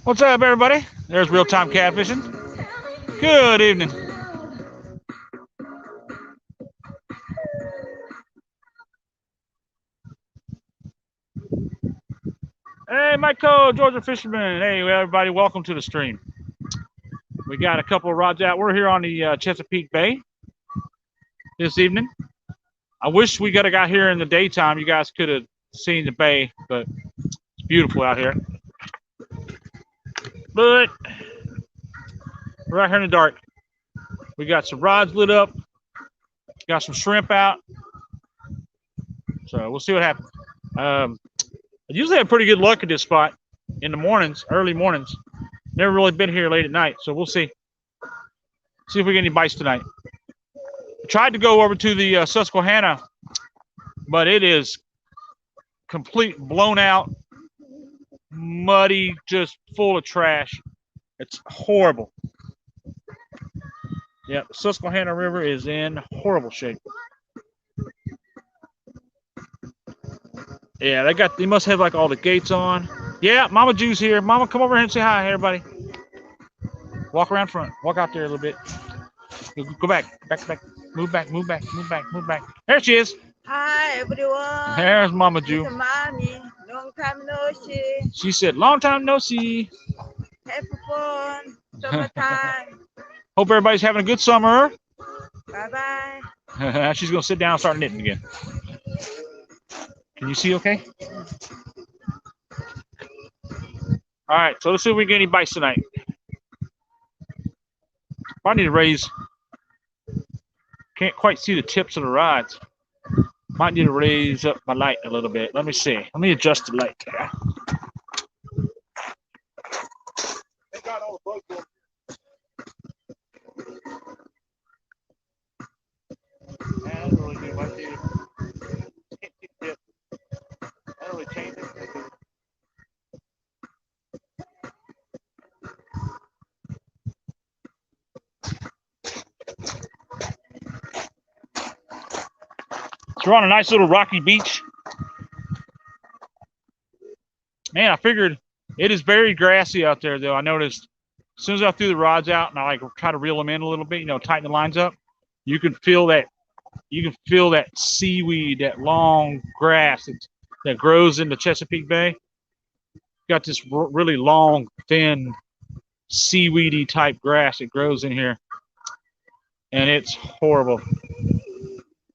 What's up, everybody? There's real-time catfishing. Good evening. Hey, Michael, Georgia Fisherman. Hey, everybody, welcome to the stream. We got a couple of rods out. We're here on the Chesapeake Bay this evening. I wish we got here in the daytime. You guys could have seen the bay, but it's beautiful out here. But we're out here in the dark. We got some rods lit up. Got some shrimp out. So we'll see what happens. I usually have pretty good luck at this spot in the mornings, early mornings. Never really been here late at night, so we'll see. See if we get any bites tonight. I tried to go over to the Susquehanna, but it is complete blown out, muddy, just full of trash. It's horrible. Yeah, the Susquehanna River is in horrible shape. Yeah, they must have like all the gates on. Yeah, Mama Juice here. Mama, come over here and say hi, everybody. Walk around front. Walk out there a little bit. Go back. Move back. There she is. Hi, everyone. There's Mama Ju. Mommy. Long time no see. She said, long time no see. Have fun. Summertime. Hope everybody's having a good summer. Bye-bye. She's going to sit down and start knitting again. Can you see okay? All right, so let's see if we get any bites tonight. I need to raise. Can't quite see the tips of the rods. Might need to raise up my light a little bit. Let me see. Let me adjust the light there. I don't really do much either. I don't really change it. So we're on a nice little rocky beach. Man, I figured it is very grassy out there, though. I noticed as soon as I threw the rods out and I like try to reel them in a little bit, tighten the lines up, you can feel that. You can feel that seaweed, that long grass that grows in the Chesapeake Bay. Got this really long, thin, seaweedy type grass that grows in here, and it's horrible.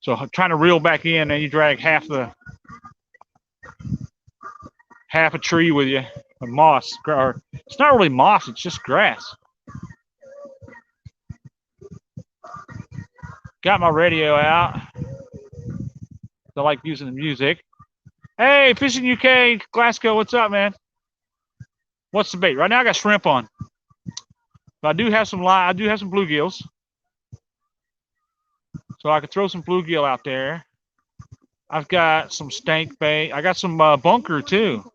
So trying to reel back in, and you drag half a tree with you, a moss, or it's not really moss, it's just grass. Got my radio out. I like using the music. Hey, Fishing UK, Glasgow, what's up, man? What's the bait? Right now I got shrimp on. But I do have some bluegills. So I could throw some bluegill out there. I've got some stank bait. I got some bunker too.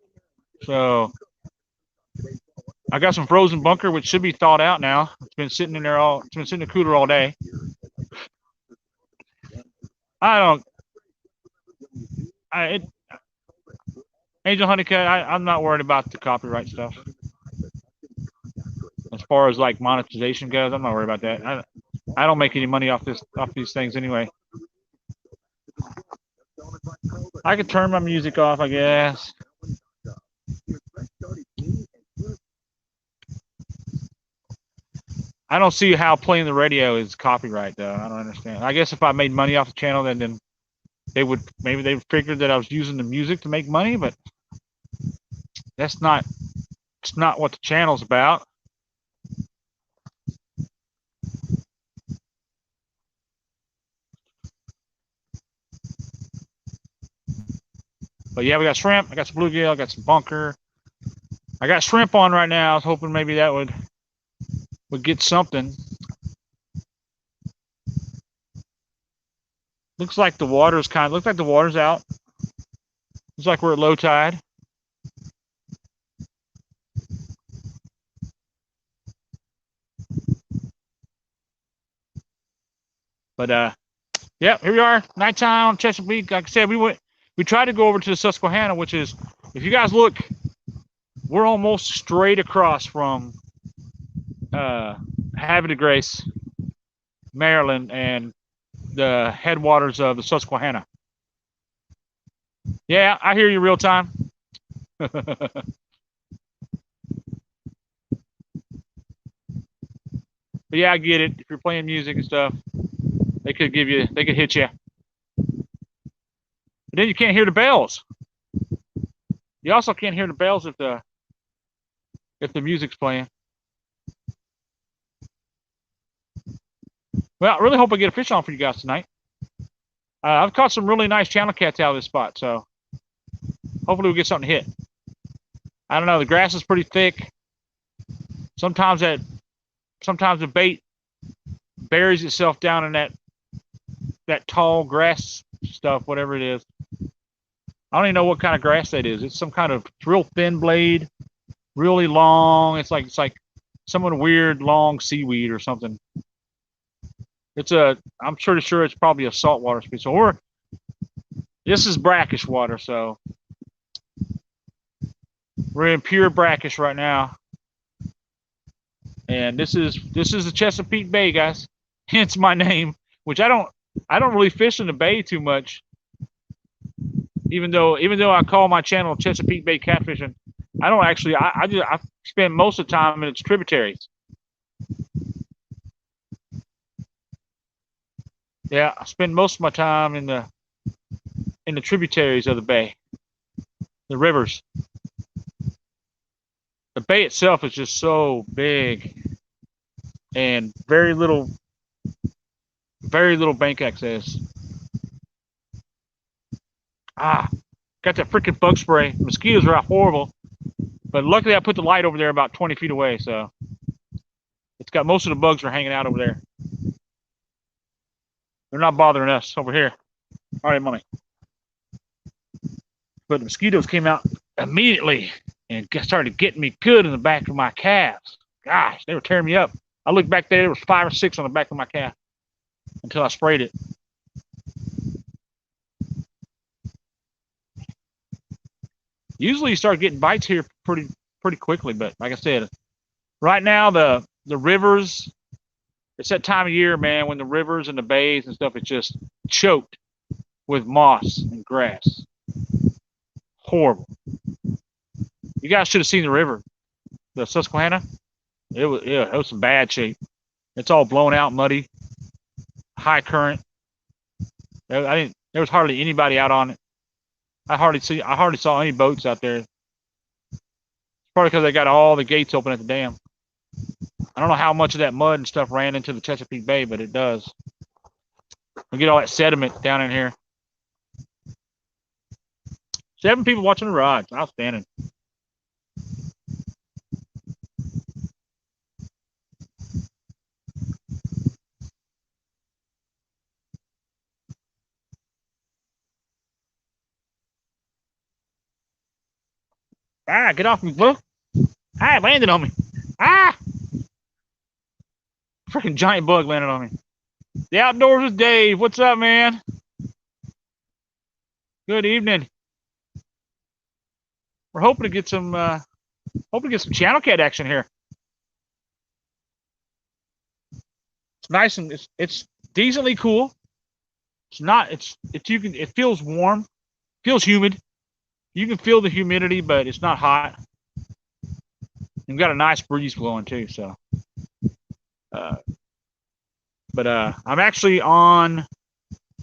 So I got some frozen bunker, which should be thawed out now. It's been sitting in there it's been sitting in the cooler all day. Angel Honeycutt, I'm not worried about the copyright stuff. As far as like monetization goes, I'm not worried about that. I don't make any money off these things anyway. I could turn my music off, I guess. I don't see how playing the radio is copyright, though. I don't understand. I guess if I made money off the channel, then they would figure that I was using the music to make money, but it's not what the channel's about. But yeah, we got shrimp. I got some bluegill. I got some bunker. I got shrimp on right now. I was hoping maybe that would get something. Looks like the water's out. Looks like we're at low tide. But Yep, here we are, nighttime on Chesapeake. Like I said, we tried to go over to the Susquehanna, which is, if you guys look, we're almost straight across from Havre de Grace, Maryland, and the headwaters of the Susquehanna. Yeah, I hear you real time. But yeah, I get it. If you're playing music and stuff, they could hit you. But then you can't hear the bells. You also can't hear the bells if the music's playing. Well, I really hope I get a fish on for you guys tonight. I've caught some really nice channel cats out of this spot, so hopefully we'll get something to hit. I don't know. The grass is pretty thick. Sometimes the bait buries itself down in that tall grass stuff, whatever it is. I don't even know what kind of grass that is. It's some kind of real thin blade, really long. It's like some weird long seaweed or something. I'm pretty sure it's probably a saltwater species. So this is brackish water, so we're in pure brackish right now. And this is the Chesapeake Bay, guys. Hence my name, which I don't really fish in the bay too much. Even though I call my channel Chesapeake Bay Catfishing, I don't actually. I spend most of the time in its tributaries. Yeah, I spend most of my time in the tributaries of the bay, the rivers. The bay itself is just so big, and very little bank access. Got that freaking bug spray. Mosquitoes are horrible, but luckily I put the light over there about 20 feet away, so it's got most of the bugs are hanging out over there. They're not bothering us over here. All right, mommy. But the mosquitoes came out immediately and started getting me good in the back of my calves. Gosh, they were tearing me up. I looked back there was 5 or 6 on the back of my calf until I sprayed it. Usually you start getting bites here pretty quickly, but like I said, right now the rivers, it's that time of year, man, when the rivers and the bays and stuff is just choked with moss and grass. Horrible. You guys should have seen the river, the Susquehanna. It was some bad shape. It's all blown out, muddy, high current. There was hardly anybody out on it. I hardly saw any boats out there. It's probably because they got all the gates open at the dam. I don't know how much of that mud and stuff ran into the Chesapeake Bay, but it does. We get all that sediment down in here. 7 people watching the rods. Outstanding. Get off me, Blue. It landed on me. Freaking giant bug landed on me. The Outdoors with Dave. What's up, man? Good evening. We're hoping to get some channel cat action here. It's nice and it's decently cool. It feels warm, feels humid. You can feel the humidity, but it's not hot. We've got a nice breeze blowing too, so. But I'm actually on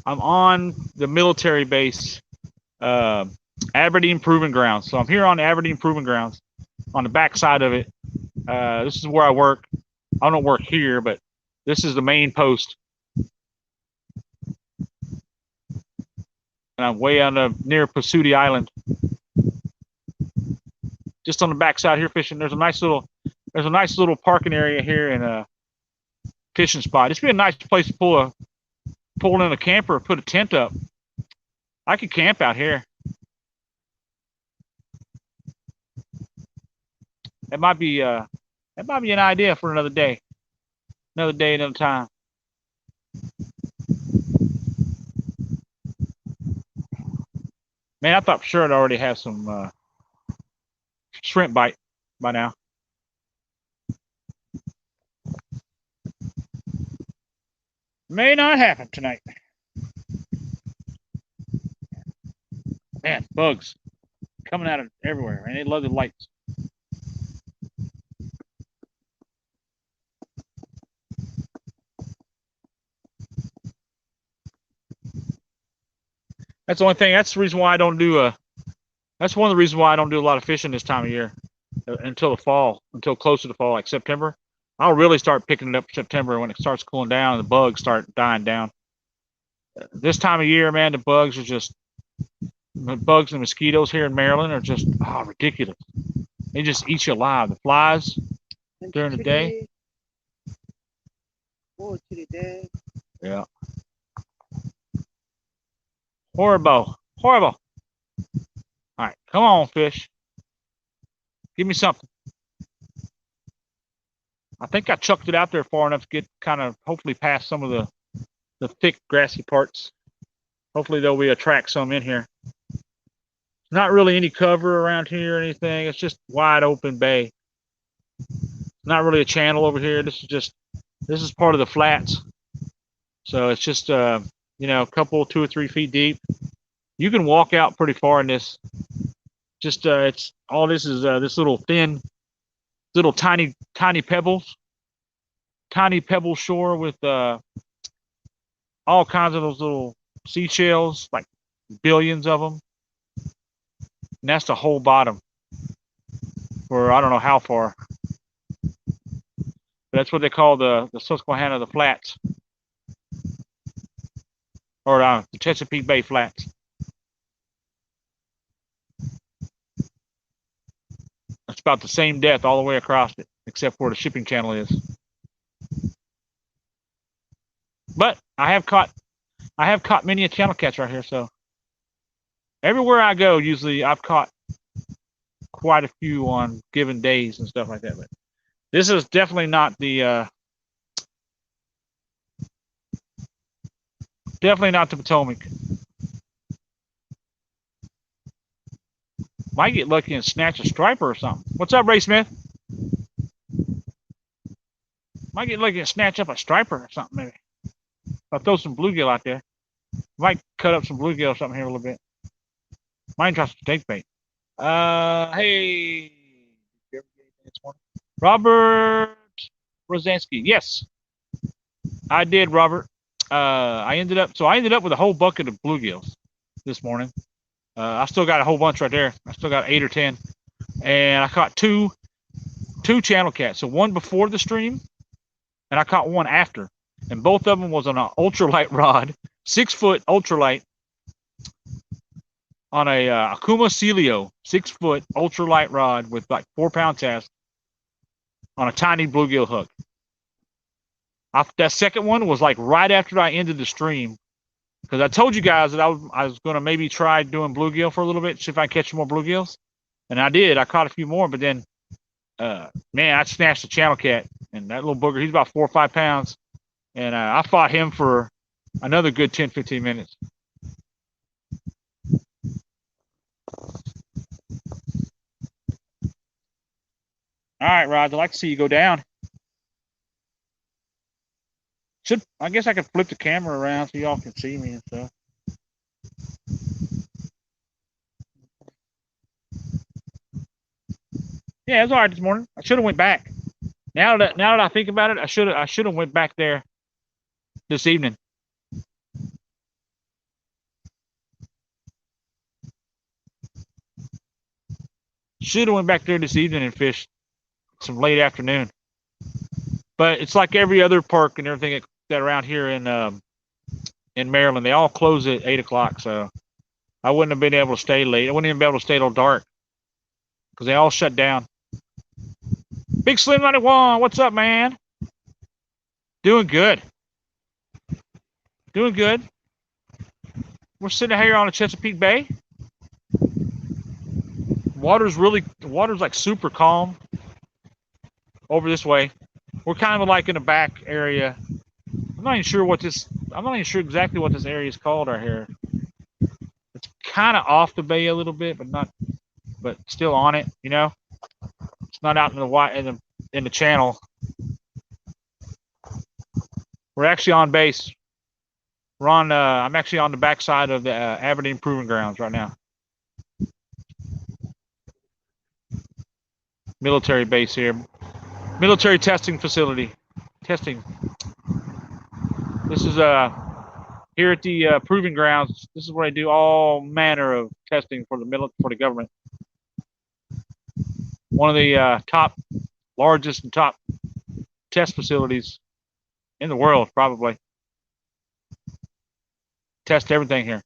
the military base, Aberdeen Proving Grounds. So I'm here on the Aberdeen Proving Grounds, on the back side of it. This is where I work. I don't work here, but this is the main post. And I'm way near Pasuti Island. Just on the back side here fishing. There's a nice little parking area here and a fishing spot. It's be a nice place to pull in a camper or put a tent up. I could camp out here. That might be an idea for another day. Another day, another time. Man, I thought for sure I'd already have some shrimp bite by now. May not happen tonight. Man, bugs coming out of everywhere, and they love the lights. That's the only thing. That's the reason why I don't do that's one of the reasons why I don't do a lot of fishing this time of year until the fall, until close to the fall, like September. I'll really start picking it up in September when it starts cooling down and the bugs start dying down. This time of year, man, the bugs and mosquitoes here in Maryland are just ridiculous. They just eat you alive. The flies during the day. Yeah. Horrible. Horrible. All right, come on, fish. Give me something. I think I chucked it out there far enough to get kind of hopefully past some of the thick grassy parts. Hopefully there'll be attract some in here. Not really any cover around here or anything. It's just wide open bay. Not really a channel over here. This is part of the flats. So it's just a couple 2 or 3 feet deep. You can walk out pretty far in this. Just it's all this is this little thin, little tiny pebbles. Tiny pebble shore with all kinds of those little seashells, like billions of them. And that's the whole bottom for I don't know how far. But that's what they call the Susquehanna, the flats. Or the Chesapeake Bay flats. It's about the same depth all the way across it, except where the shipping channel is. But I have caught many a channel catch right here, so everywhere I go, usually I've caught quite a few on given days and stuff like that. But this is definitely not the Potomac. Might get lucky and snatch a striper or something. What's up, Ray Smith? Might get lucky and snatch up a striper or something, maybe. I'll throw some bluegill out there. Might cut up some bluegill or something here a little bit. Might try some snake bait. Hey. Did you ever get anything this morning? Robert Rosansky. Yes. I did, Robert. I ended up with a whole bucket of bluegills this morning. I still got a whole bunch right there. I still got 8 or 10. And I caught two channel cats. So one before the stream, and I caught one after. And both of them was on an ultralight rod, 6-foot ultralight, on a Akuma Celio, 6-foot ultralight rod with like 4-pound test on a tiny bluegill hook. That second one was like right after I ended the stream. Because I told you guys that I was going to maybe try doing bluegill for a little bit, see if I can catch some more bluegills. And I did. I caught a few more, but then, man, I snatched a channel cat. And that little booger, he's about 4 or 5 pounds. And I fought him for another good 10, 15 minutes. All right, Rod, I'd like to see you go down. I guess I could flip the camera around so y'all can see me and stuff. Yeah, it was all right this morning. I should have went back. Now that I think about it, I should have went back there this evening. Should have went back there this evening and fished some late afternoon. But it's like every other park and everything that around here in Maryland, they all close at 8 o'clock. So I wouldn't have been able to stay late. I wouldn't even be able to stay till dark because they all shut down. Big Slim 91, what's up, man? Doing good. Doing good. We're sitting here on the Chesapeake Bay. Water's like super calm over this way. We're kind of like in the back area. I'm not even sure exactly what this area is called right here. It's kind of off the bay a little bit, but still on it. You know, it's not out in the channel. We're actually on base. We're on. I'm actually on the backside of the Aberdeen Proving Grounds right now. Military base here. Military testing facility. Testing. This is here at the Proving Grounds. This is where they do all manner of testing for the government. One of the largest and top test facilities in the world, probably. Test everything here.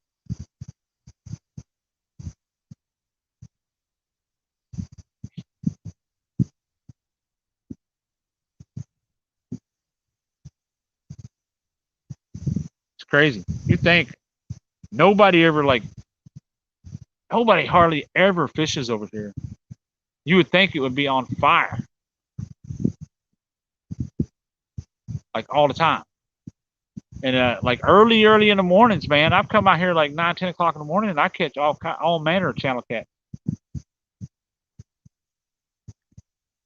It's crazy. You think nobody hardly ever fishes over here. You would think it would be on fire. Like all the time. And like early in the mornings, man, I've come out here like 9, 10 o'clock in the morning and I catch all manner of channel cat.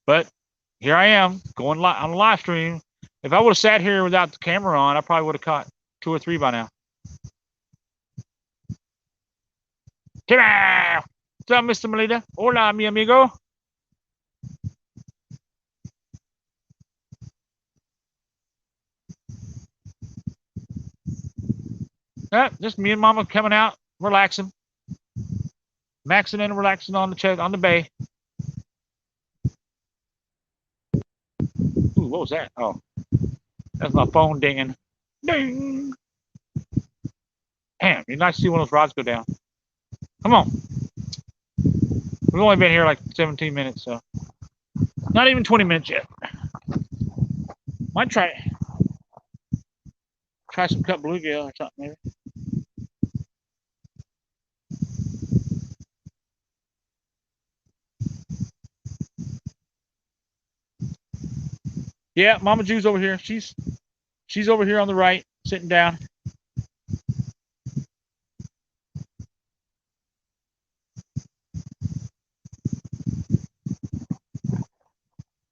But here I am going on a live stream. If I would have sat here without the camera on, I probably would have caught 2 or 3 by now. What's up, Mr. Melita? Hola, mi amigo. Just me and Mama coming out, relaxing, maxing and relaxing on the bay. Ooh, what was that? Oh, that's my phone dinging. Ding. Damn, you're nice to see one of those rods go down. Come on. We've only been here like 17 minutes, so not even 20 minutes yet. Might try some cut bluegill or something maybe. Yeah, Mama Jew's over here. She's over here on the right, sitting down.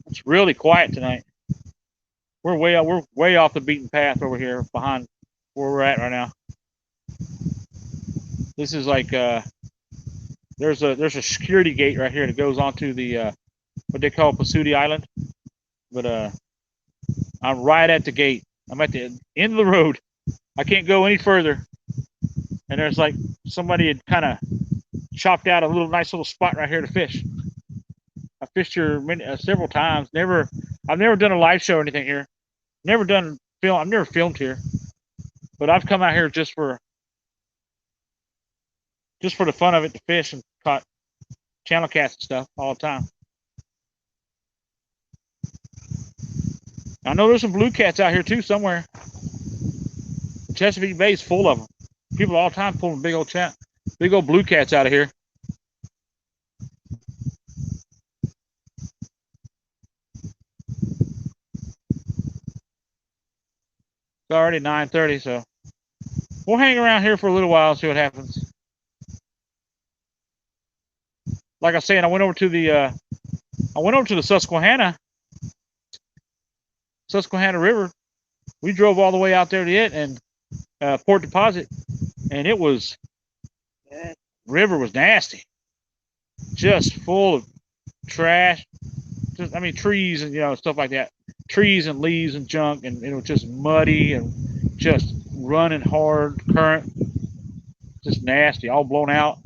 It's really quiet tonight. We're way off the beaten path over here behind where we're at right now. This is like there's a security gate right here that goes onto the what they call Pasuti Island. But I'm right at the gate. I'm at the end of the road. I can't go any further. And there's like somebody had kind of chopped out a nice little spot right here to fish. I fished here several times. I've never done a live show or anything here. Never done film. I've never filmed here. But I've come out here just for the fun of it to fish and caught channel cats and stuff all the time. I know there's some blue cats out here too somewhere. The Chesapeake Bay is full of them. People all the time pulling big old blue cats out of here. It's already 9:30, so we'll hang around here for a little while and see what happens. Like I said, I went over to the Susquehanna River. We drove all the way out there to it and Port Deposit, and that river was nasty, just full of trash. Trees and stuff like that. Trees and leaves and junk, and it was just muddy and just running hard current, just nasty, all blown out.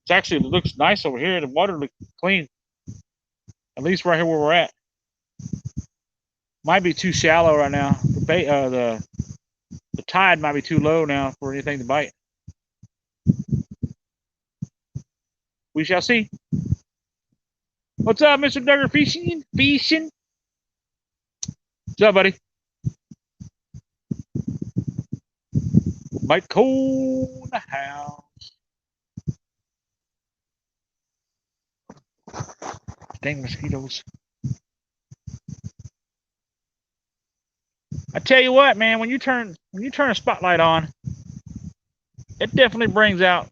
It looks nice over here. The water looks clean, at least right here where we're at. Might be too shallow right now. The tide might be too low now for anything to bite. We shall see. What's up, Mr. Duggar? Fishing? What's up, buddy? Mike Cole in the house. Dang mosquitoes. I tell you what, man, when you turn a spotlight on, It definitely brings out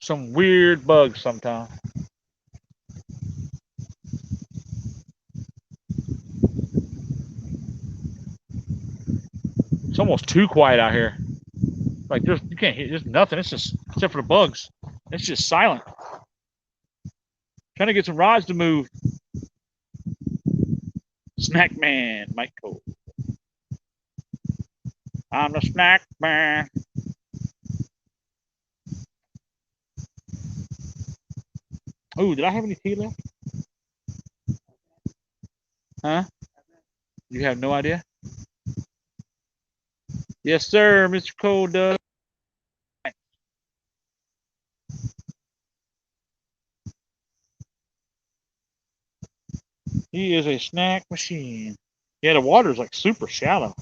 some weird bugs sometimes. It's almost too quiet out here. Like you can't hear, there's nothing. It's just, except for the bugs, it's just silent. Trying to get some rods to move. Snack man, Michael. I'm the snack man. Oh, did I have any tea left? Huh? You have no idea? Yes, sir, Mr. Cole does. He is a snack machine. Yeah, the water's like super shallow.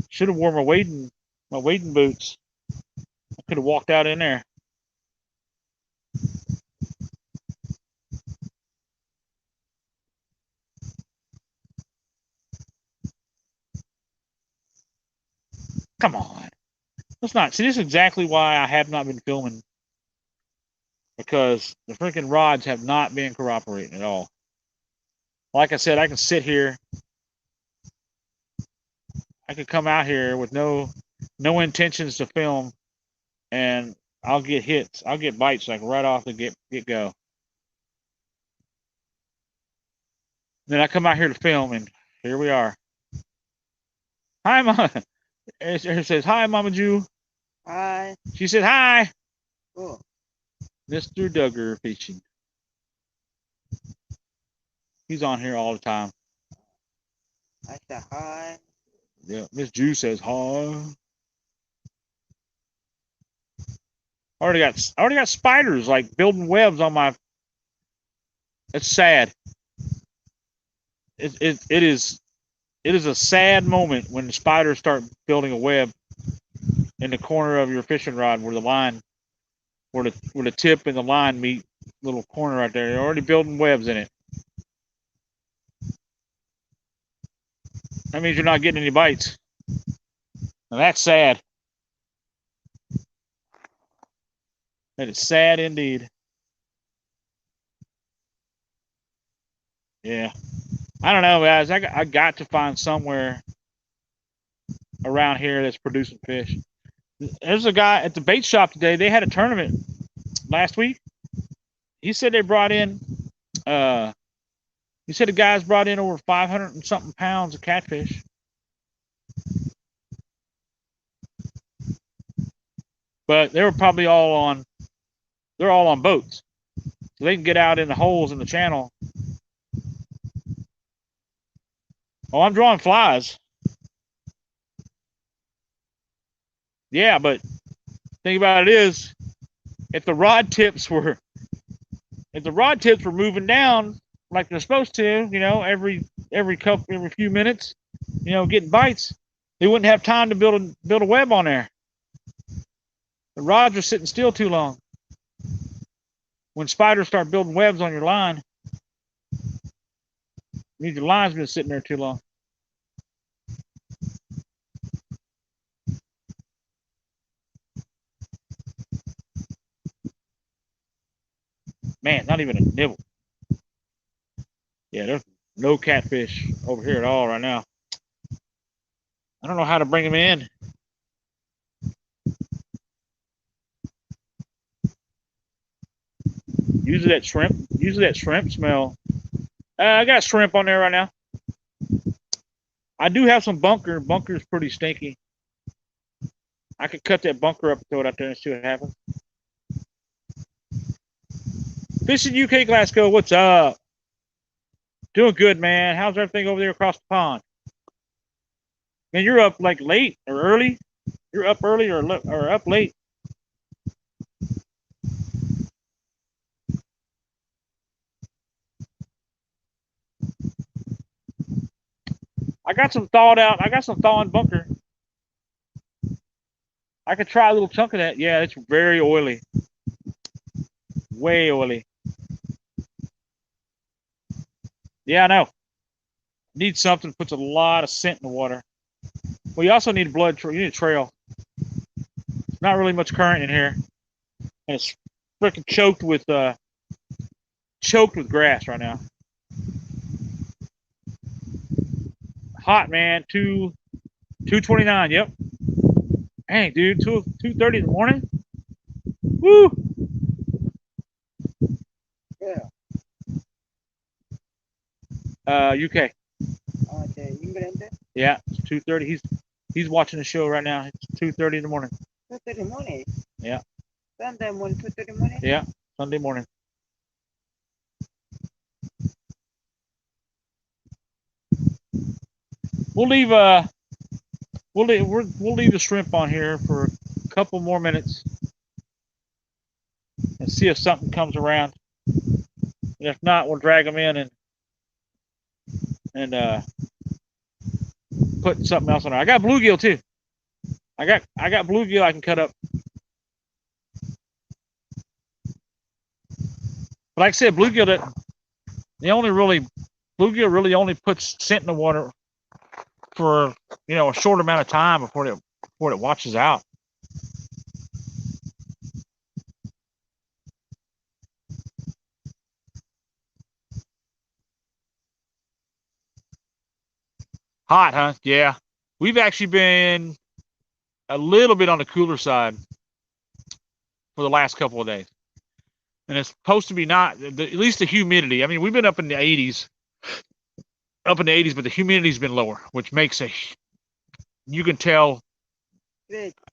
Should have worn my wading boots. I could have walked out in there. Come on. Let's not. See, this is exactly why I have not been filming. Because the freaking rods have not been cooperating at all. Like I said, I can sit here. I could come out here with no intentions to film, and I'll get hits. I'll get bites like right off the get go. Then I come out here to film, and here we are. Hi, Mama. It says, hi, Mama Jew. Hi. She said, hi. Oh. Mr. Duggar Fishing. He's on here all the time. I said hi. Yeah, Miss Jew says hi. I already got spiders like building webs on my. It's sad. It is a sad moment when the spiders start building a web in the corner of your fishing rod where the line, where the tip and the line meet, little corner right there. They're already building webs in it. That means you're not getting any bites. Now that's sad. That is sad indeed. Yeah. I don't know, guys. I got to find somewhere around here that's producing fish. There's a guy at the bait shop today. They had a tournament last week. He said they brought in, he said the guys brought in over 500 and something pounds of catfish. But they were probably they're all on boats. So they can get out in the holes in the channel. Oh, I'm drawing flies. Yeah, but thing about it is, if the rod tips were moving down like they're supposed to, you know, every few minutes, you know, getting bites, they wouldn't have time to build a web on there. The rods are sitting still too long. When spiders start building webs on your line, it means your line's been sitting there too long. Man, not even a nibble. Yeah, there's no catfish over here at all right now. I don't know how to bring them in. Usually that shrimp smell. I got shrimp on there right now. I do have some bunker. Bunker's pretty stinky. I could cut that bunker up and throw it out there and see what happens. Fishing UK Glasgow, what's up? Doing good, man. How's everything over there across the pond? Man, you're up like late or early? You're up early or up late? I got some thawing bunker. I could try a little chunk of that. Yeah, it's very oily. Way oily. Yeah, I know. Need something, puts a lot of scent in the water. Well, you also need you need a trail. There's not really much current in here, and it's freaking choked with grass right now. Hot, man. 2:29. Yep. Dang, dude. 2:30 in the morning. Woo. Yeah. UK. The England. Yeah, it's 2:30. He's watching the show right now. It's 2:30 in the morning. 2:30 morning. Yeah. Sunday morning, 2:30 morning. Yeah, Sunday morning. We'll leave the shrimp on here for a couple more minutes and see if something comes around. And if not, we'll drag them in and put something else on there. I got bluegill too. I got bluegill I can cut up. But like I said, bluegill really only puts scent in the water for a short amount of time before it washes out. Hot, huh? Yeah. We've actually been a little bit on the cooler side for the last couple of days. And it's supposed to be not, at least the humidity. I mean, we've been up in the 80s, but the humidity's been lower, which makes you can tell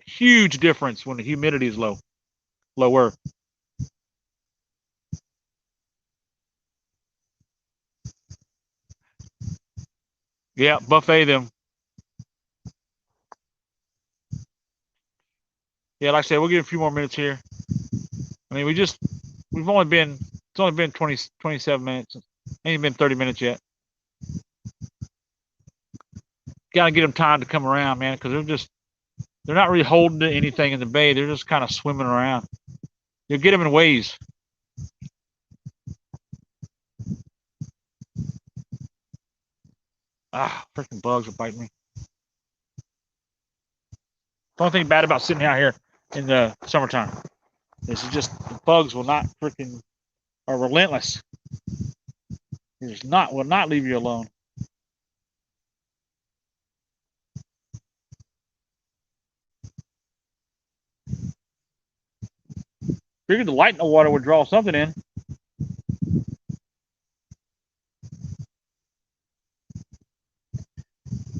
huge difference when the humidity is lower. Yeah, buffet them. Yeah, like I said, we'll give it a few more minutes here. I mean, it's only been 27 minutes. Ain't been 30 minutes yet. Gotta get them time to come around, man, because they're not really holding to anything in the bay. They're just kind of swimming around. You'll get them in waves. Freaking bugs are biting me. The only thing bad about sitting out here in the summertime is just the bugs are relentless. Will not leave you alone. Figured the light in the water would draw something in.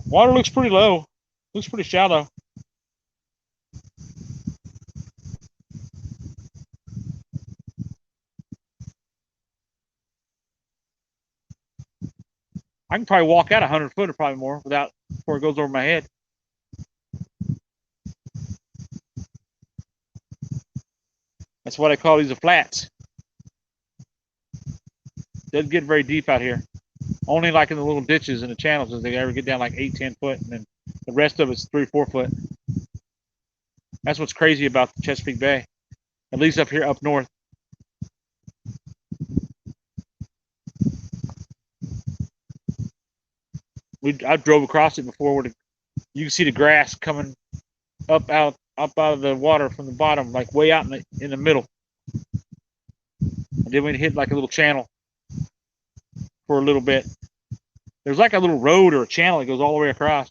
Water looks pretty low. Looks pretty shallow. I can probably walk out 100 foot or probably more before it goes over my head. That's what I call these flats. Doesn't get very deep out here. Only like in the little ditches and the channels does they ever get down like 8-10 foot, and then the rest of it's 3-4 foot. That's what's crazy about the Chesapeake Bay, at least up here up north. I drove across it before where you can see the grass coming up out of the water from the bottom, like way out in the middle. And then we hit like a little channel for a little bit. There's like a little road or a channel that goes all the way across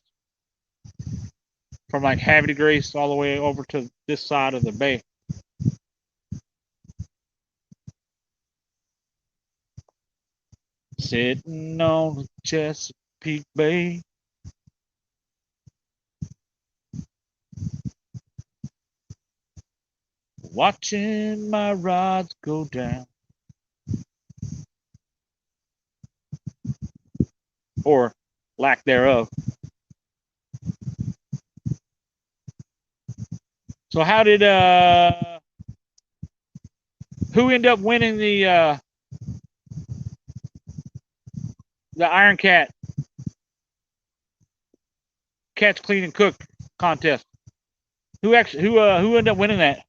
from like Havre de Grace all the way over to this side of the bay. Sitting on the Chesapeake Bay. Watching my rods go down. Or lack thereof. So how did who ended up winning the Iron Cat Catch Clean and Cook contest? Who ended up winning that?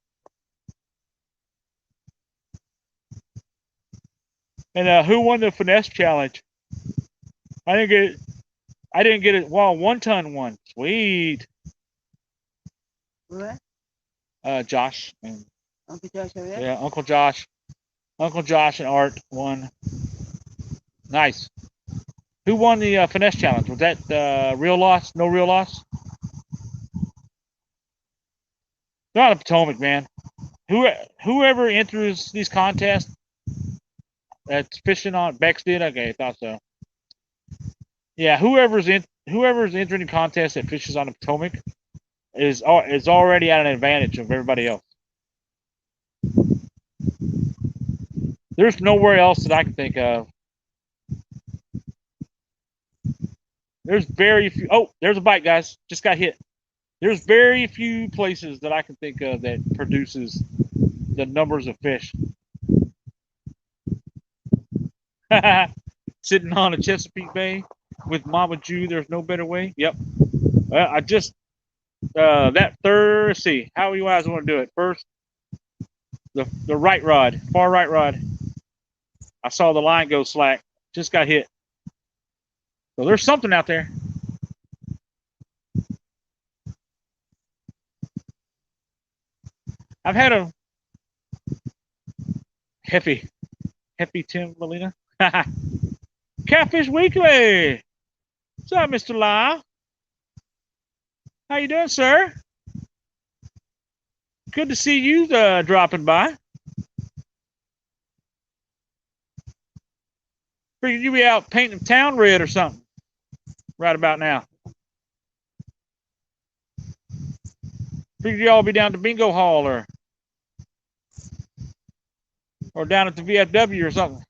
And who won the finesse challenge? I I didn't get it. Wow, 1 ton one. Sweet. What? Josh and Uncle Joshua? yeah, Uncle Josh and Art won. Nice. Who won the finesse challenge? Was that real loss? No real loss? They're on the Potomac, man. Whoever enters these contests that's fishing on Bex did. Okay, I thought so. Yeah, whoever's entering the contest that fishes on the Potomac is already at an advantage of everybody else. There's nowhere else that I can think of. There's very few. Oh, there's a bite, guys. Just got hit. There's very few places that I can think of that produces the numbers of fish. Sitting on a Chesapeake Bay with Mama Jew, there's no better way. Yep. I just that third. Let's see, how you guys want to do it? First, the right rod, far right rod. I saw the line go slack. Just got hit. So there's something out there. I've had a Heffy Tim Molina. Catfish Weekly. What's up, Mr. Lyle? How you doing, sir? Good to see you dropping by. Figured you'd be out painting town red or something right about now. Figured y'all be down to bingo hall or down at the VFW or something.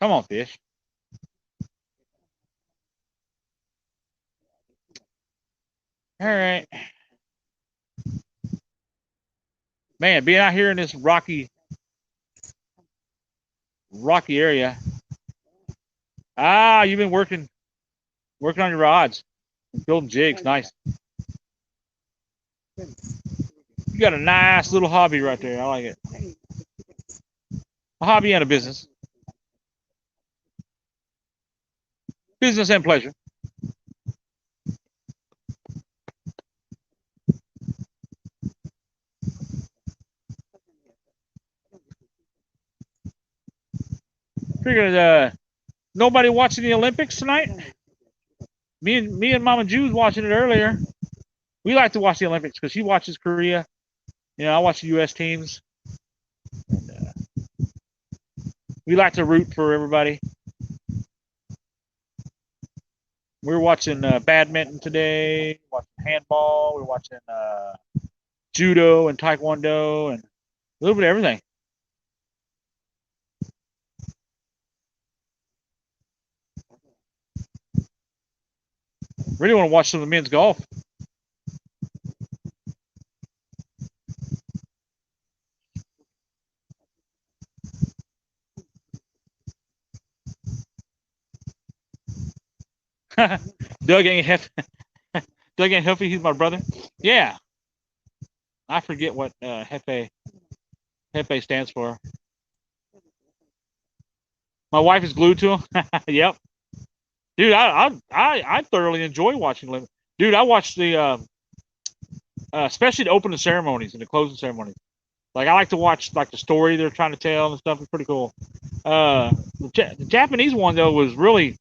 Come on, fish. All right. Man, being out here in this rocky area. Ah, you've been working on your rods, building jigs. Nice. You got a nice little hobby right there. I like it. A hobby and a business. Business and pleasure. Figured nobody watching the Olympics tonight. Me and Mama Jew's watching it earlier. We like to watch the Olympics because she watches Korea. You know, I watch the U.S. teams. And, we like to root for everybody. We were watching badminton today. Watching handball. We were watching judo and taekwondo and a little bit of everything. Really want to watch some of the men's golf. Doug ain't Huffy. He's my brother. Yeah. I forget what Hefe stands for. My wife is glued to him. Yep. Dude, I thoroughly enjoy watching them. Dude, I watched the especially the opening ceremonies and the closing ceremonies. Like I like to watch like the story they're trying to tell and stuff. It's pretty cool. The Japanese one though was really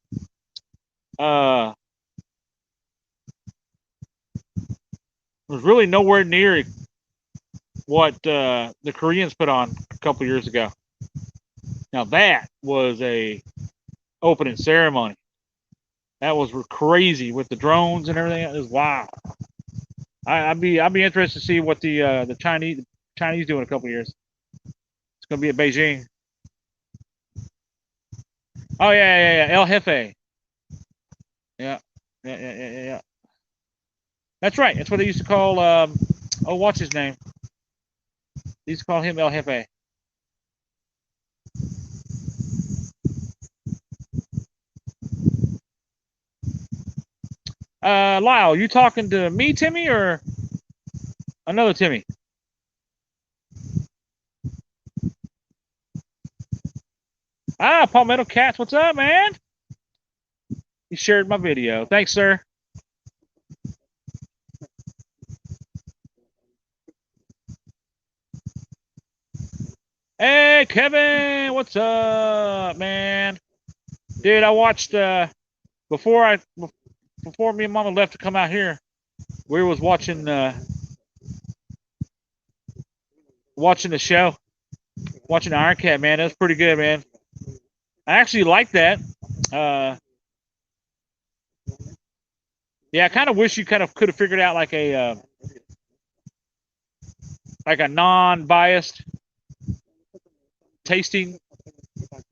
nowhere near what the Koreans put on a couple years ago. Now that was a opening ceremony. That was crazy with the drones and everything. It was wow. I'd be interested to see what the Chinese do in a couple years. It's gonna be at Beijing. Oh yeah. El Jefe. Yeah. That's right. That's what they used to call. What's his name? They used to call him El Jefe. Lyle, you talking to me, Timmy, or another Timmy? Ah, Palmetto Cats, what's up, man? He shared my video. Thanks, sir. Hey, Kevin, what's up, man? Dude, I watched before me and Mama left to come out here. We was watching watching the show, watching Iron Cat, man. That's pretty good, man. I actually like that. Yeah, I kind of wish you kind of could have figured out like a non-biased tasting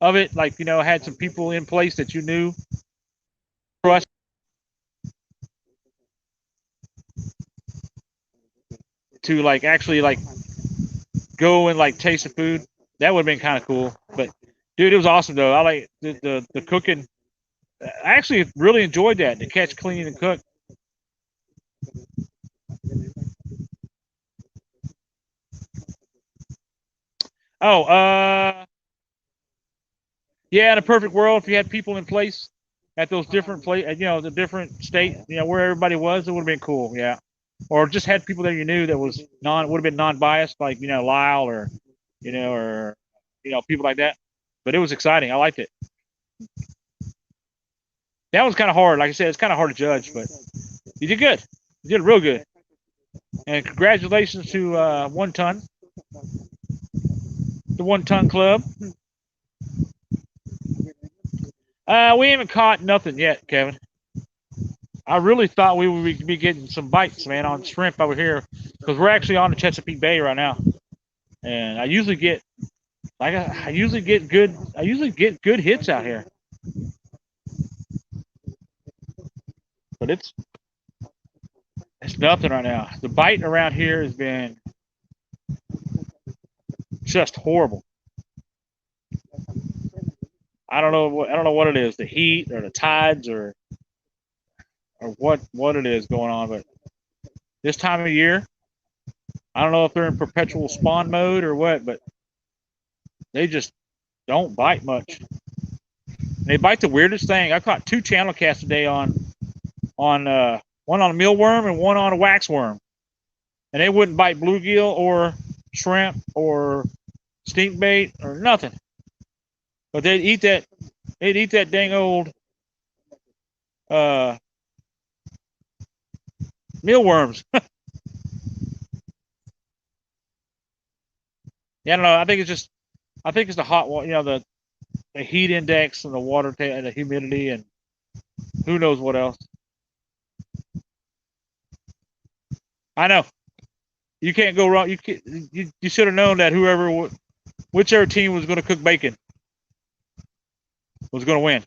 of it, like, you know, had some people in place that you knew, trust, to like actually like go and like taste the food. That would have been kind of cool. But dude, it was awesome though. I like the cooking. I actually really enjoyed that, to catch, clean, and cook. Oh, yeah, in a perfect world, if you had people in place at those different you know, the different state, you know, where everybody was, it would have been cool. Yeah. Or just had people that you knew that was would have been non-biased, like, you know, Lyle or, you know, people like that. But it was exciting. I liked it. That was kind of hard. Like I said, it's kind of hard to judge, but you did good. You did real good. And congratulations to 1 Ton, the 1 Ton Club. We haven't caught nothing yet, Kevin. I really thought we would be getting some bites, man, on shrimp over here, because we're actually on the Chesapeake Bay right now, and I usually get good hits out here, but it's nothing right now. The bite around here has been just horrible. I don't know what it is, the heat or the tides or what it is going on, but this time of year, I don't know if they're in perpetual spawn mode or what, but they just don't bite much. They bite the weirdest thing. I caught 2 channel casts today on one on a mealworm and one on a waxworm, and they wouldn't bite bluegill or shrimp or stink bait or nothing. But they'd eat that dang old mealworms. Yeah, I don't know. I think it's the hot water, you know, the heat index and the water and the humidity and who knows what else. I know. You can't go wrong. You should have known that whichever team was going to cook bacon was going to win.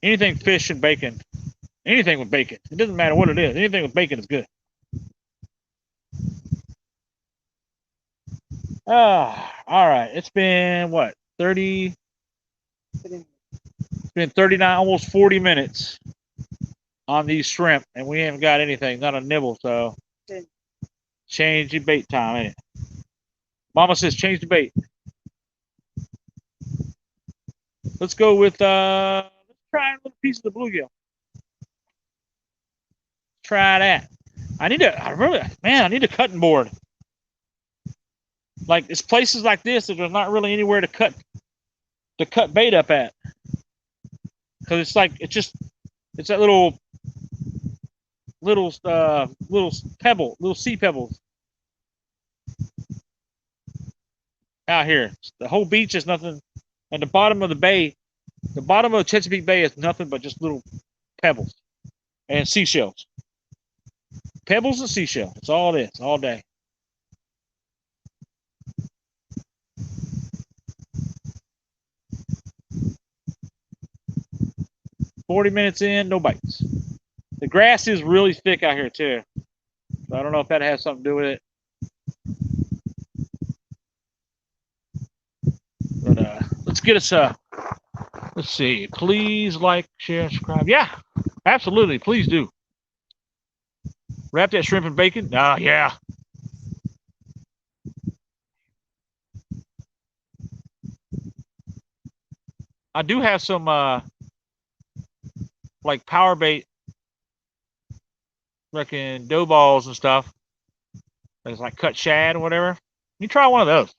Anything fish and bacon, anything with bacon. It doesn't matter what it is. Anything with bacon is good. All right. It's been what, 30? It's been 39, almost 40 minutes on these shrimp, and we haven't got anything, not a nibble. So change the bait time, ain't it? Mama says change the bait. Let's go with let's try a little piece of the bluegill. Try that. I need a cutting board. Like, it's places like this that there's not really anywhere to cut bait up at, because it's like it's that little pebble, little sea pebbles out here. The whole beach is nothing, and the bottom of the bay, the bottom of Chesapeake Bay is nothing but just little pebbles and seashells. Pebbles and seashells. It's all this, all day. "40 minutes in, no bites." The grass is really thick out here too, so I don't know if that has something to do with it. But let's get us let's see. Please like, share, subscribe. Yeah, absolutely. Please do. Wrap that shrimp in bacon. Yeah. I do have some like power bait, reckon dough balls and stuff. It's like cut shad or whatever. You try one of those.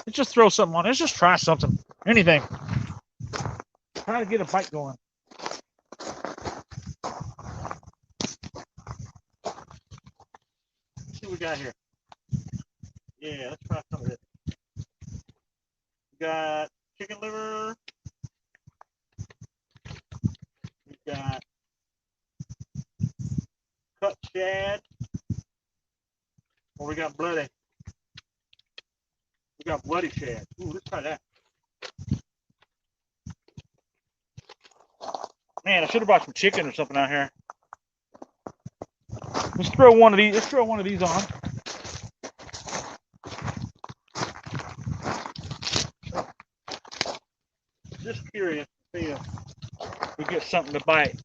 Let's just throw something on. Let's just try something. Anything. Try to get a bite going. Let's see what we got here. Yeah, let's try some of this. We got chicken liver. We got cut shad. Or we got bloody. We got bloody shad. Ooh, let's try that. Man, I should have brought some chicken or something out here. Let's throw one of these. Let's throw one of these on. Just curious to see if we get something to bite.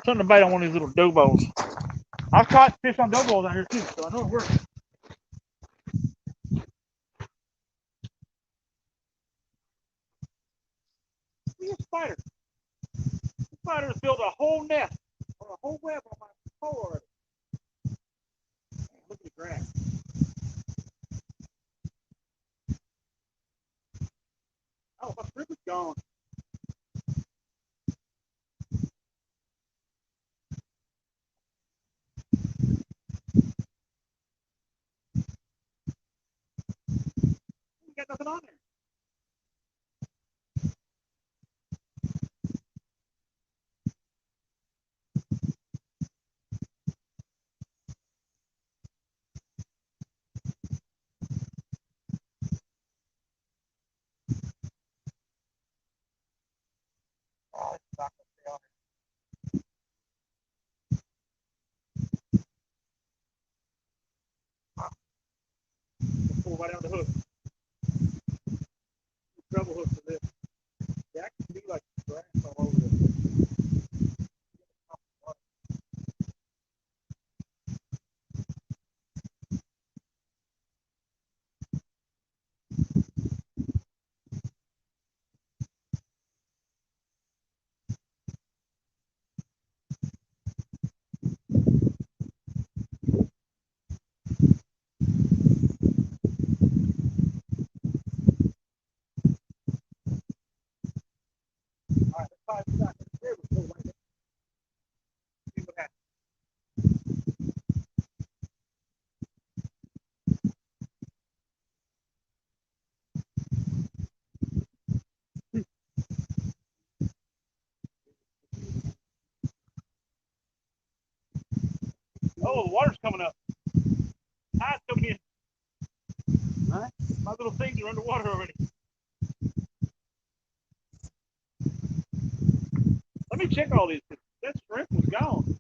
Something to bite on one of these little dough balls. I've caught fish on dough balls out here too, so I know it works. See a spider. The spider has built a whole nest or a whole web on my pole already. Look at the grass. Oh, my strip is gone. You got nothing on there. Oh, it's not gonna stay on there. Just pull right on the hook. Treble hook for this. They actually be like grass all over this. All right, let's try this out. There we go, right there. See what happens. Oh, the water's coming up. Tide's coming in. Huh? My little things are underwater already. Let me check all these. That shrimp was gone.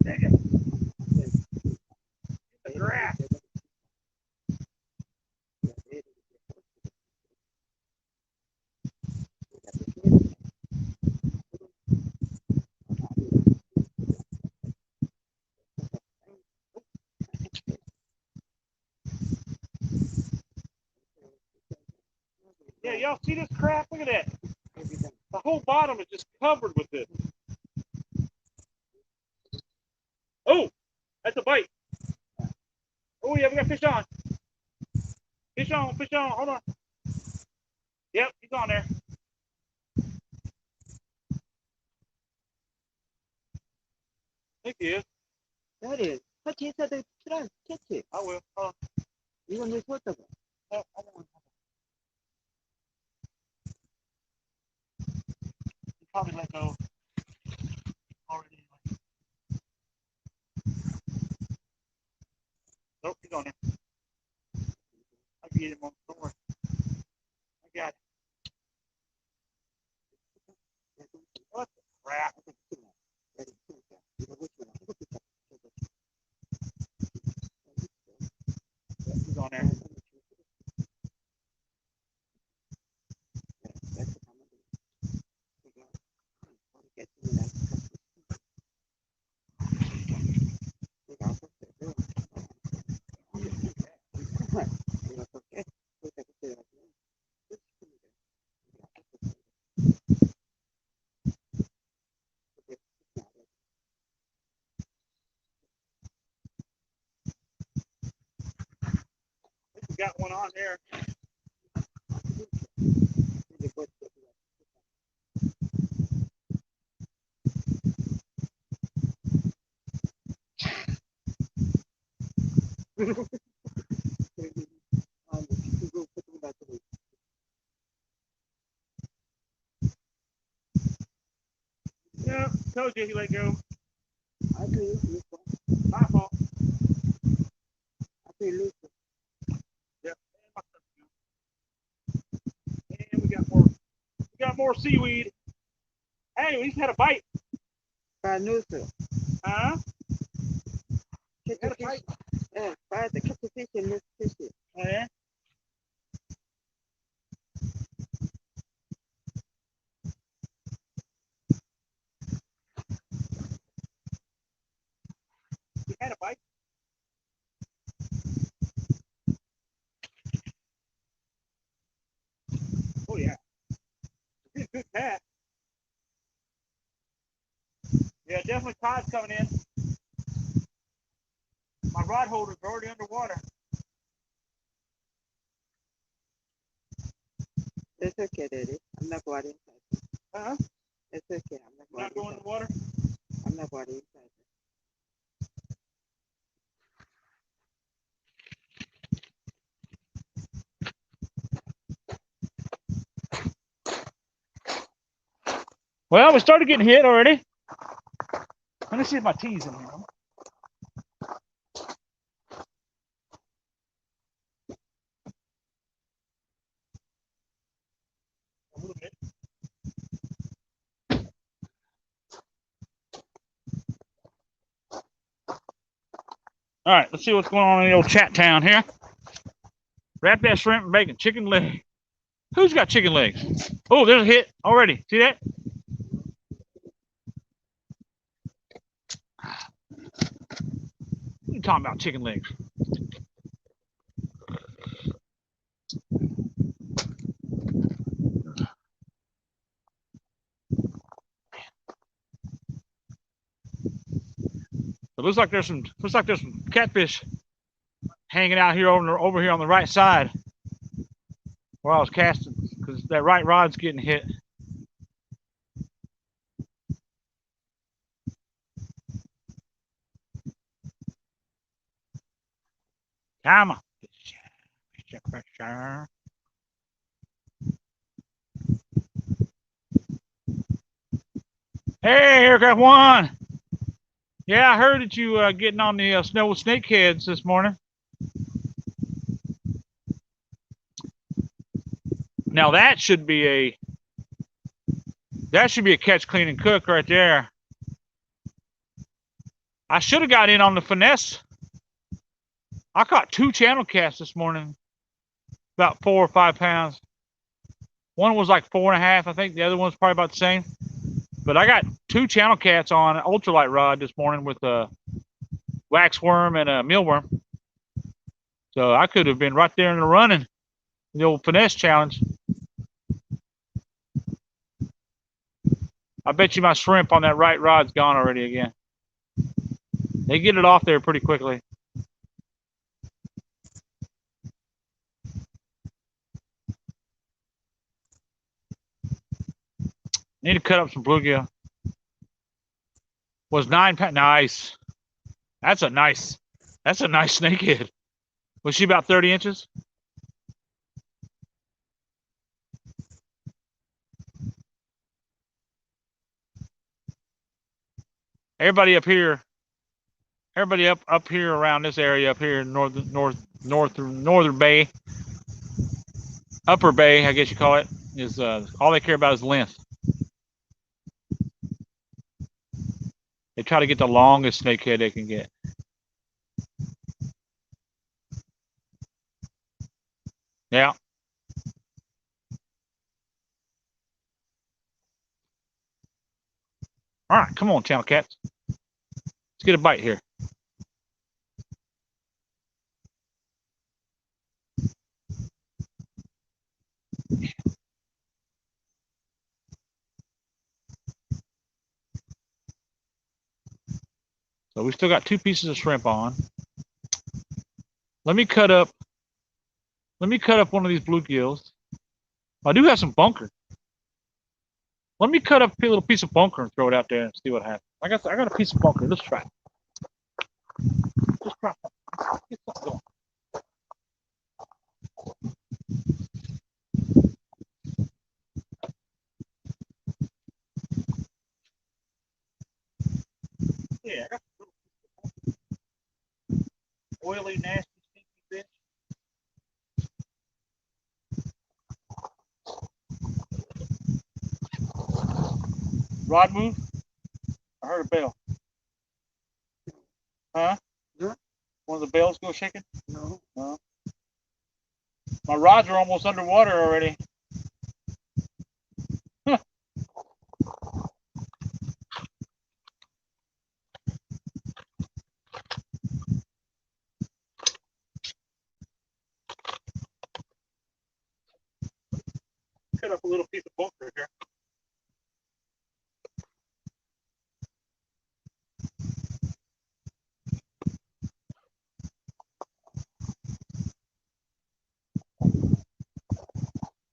Dang it. The grass. Yeah, y'all see this crap? Look at that. The whole bottom is just covered with this. Oh, that's a bite. Oh, yeah, we got fish on. Fish on, fish on. Hold on. Yep, he's on there. I think he is. Daddy, catch inside the trunk. Catch it. I will. Hold on. 이건 왜 줬다고? Oh, hold on. He probably let go already. Nope, he's on there. I can get him on the door. I got it. What the crap? He's on there. going on there. Yeah, told you he let go. I do. My fault. I feel loose. Yeah. And we got more seaweed. Hey, we just had a bite. Five noodles. Huh? Catch a fish. Yeah, five to catch a fish and miss fish. Oh, yeah? We had a bite. Oh, yeah. He's a good cat. Yeah, definitely tide's coming in. My rod holder's already underwater. It's okay, Daddy. I'm not going inside. Huh? It's okay. I'm not Not going in the water? I'm not going inside. Well, we started getting hit already. Let me see if my tea's in here. A little bit. All right, let's see what's going on in the old chat town here. Wrap that shrimp and bacon, chicken leg. Who's got chicken legs? Oh, there's a hit already. See that? What are you talking about, chicken legs? It looks like there's some catfish hanging out here over here on the right side where I was casting, because that right rod's getting hit. Come on. Hey, aircraft one. Yeah, I heard that you getting on the snow snakeheads this morning. Now that should be a catch, clean, and cook right there. I should have got in on the finesse. I caught 2 channel casts this morning, about 4 or 5 pounds. One was like 4.5, I think. The other one's probably about the same. But I got 2 channel cats on an ultralight rod this morning with a waxworm and a mealworm. So I could have been right there in the running, the old finesse challenge. I bet you my shrimp on that right rod's gone already again. They get it off there pretty quickly. Need to cut up some bluegill. Was 9 pounds. Nice. That's a nice snakehead. Was she about 30 inches? Everybody up here around this area up here in northern bay, upper bay, I guess you call it, is all they care about is length. They try to get the longest snakehead they can get. Yeah. All right, come on, channel cats. Let's get a bite here. So we still got 2 pieces of shrimp on. Let me cut up Let me cut up one of these bluegills. I do have some bunker. Let me cut up a little piece of bunker and throw it out there and see what happens. I got a piece of bunker. Let's try it. Just try it. Get something going. Yeah, I got some oily, nasty, stinky fish. Rod move? I heard a bell. Huh? Yeah. One of the bells go shaking? No. No. My rods are almost underwater already. Huh. Cut up a little piece of bunker here.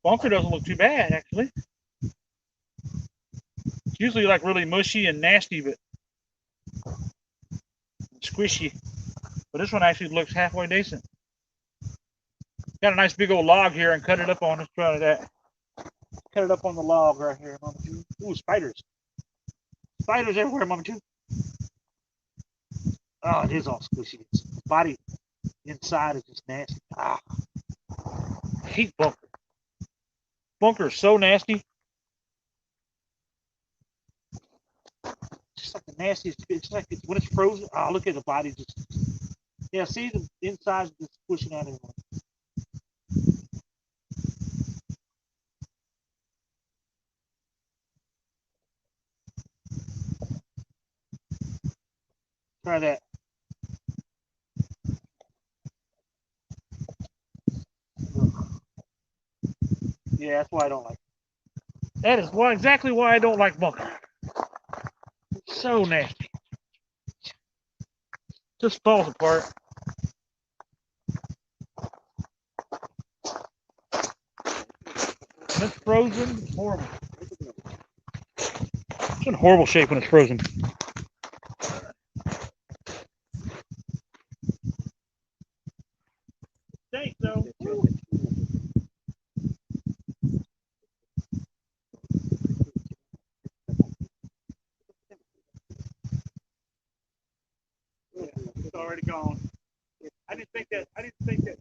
Bunker doesn't look too bad, actually. It's usually like really mushy and nasty, but squishy. But this one actually looks halfway decent. Got a nice big old log here and cut it up on. Let's try that. Cut it up on the log right here, Mama Two. Ooh, spiders. Spiders everywhere, Mama Two. Oh, it is all squishy. Its body inside is just nasty. Ah, I hate bunker. Bunker is so nasty. Just like the nastiest. It's like when it's frozen. Oh, look at the body just. Yeah, see the inside just pushing out everywhere. Try that. Yeah, that's why I don't like it. That is why exactly why I don't like bunker. It's so nasty. Just falls apart. When it's frozen, it's horrible. It's in horrible shape when it's frozen. Thanks, though. It's already gone. I didn't think that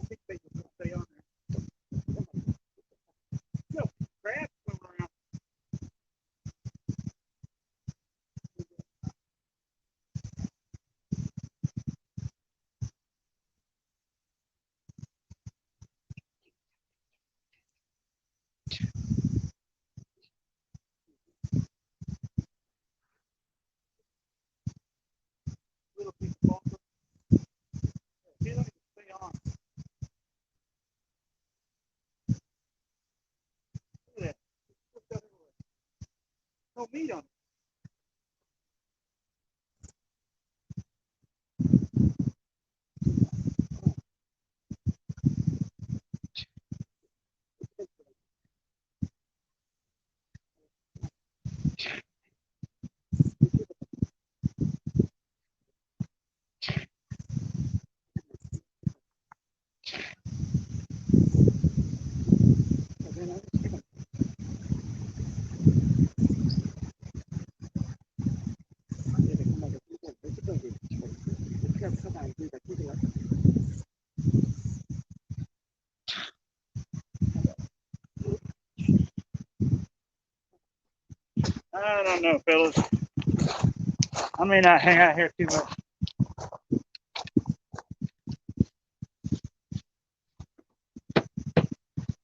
stick bait was going to stay on there. No, crabs swim around. Little piece of bunker. See, let me stay on. Look at that. No meat on it. I don't know, fellas. I may not hang out here too much.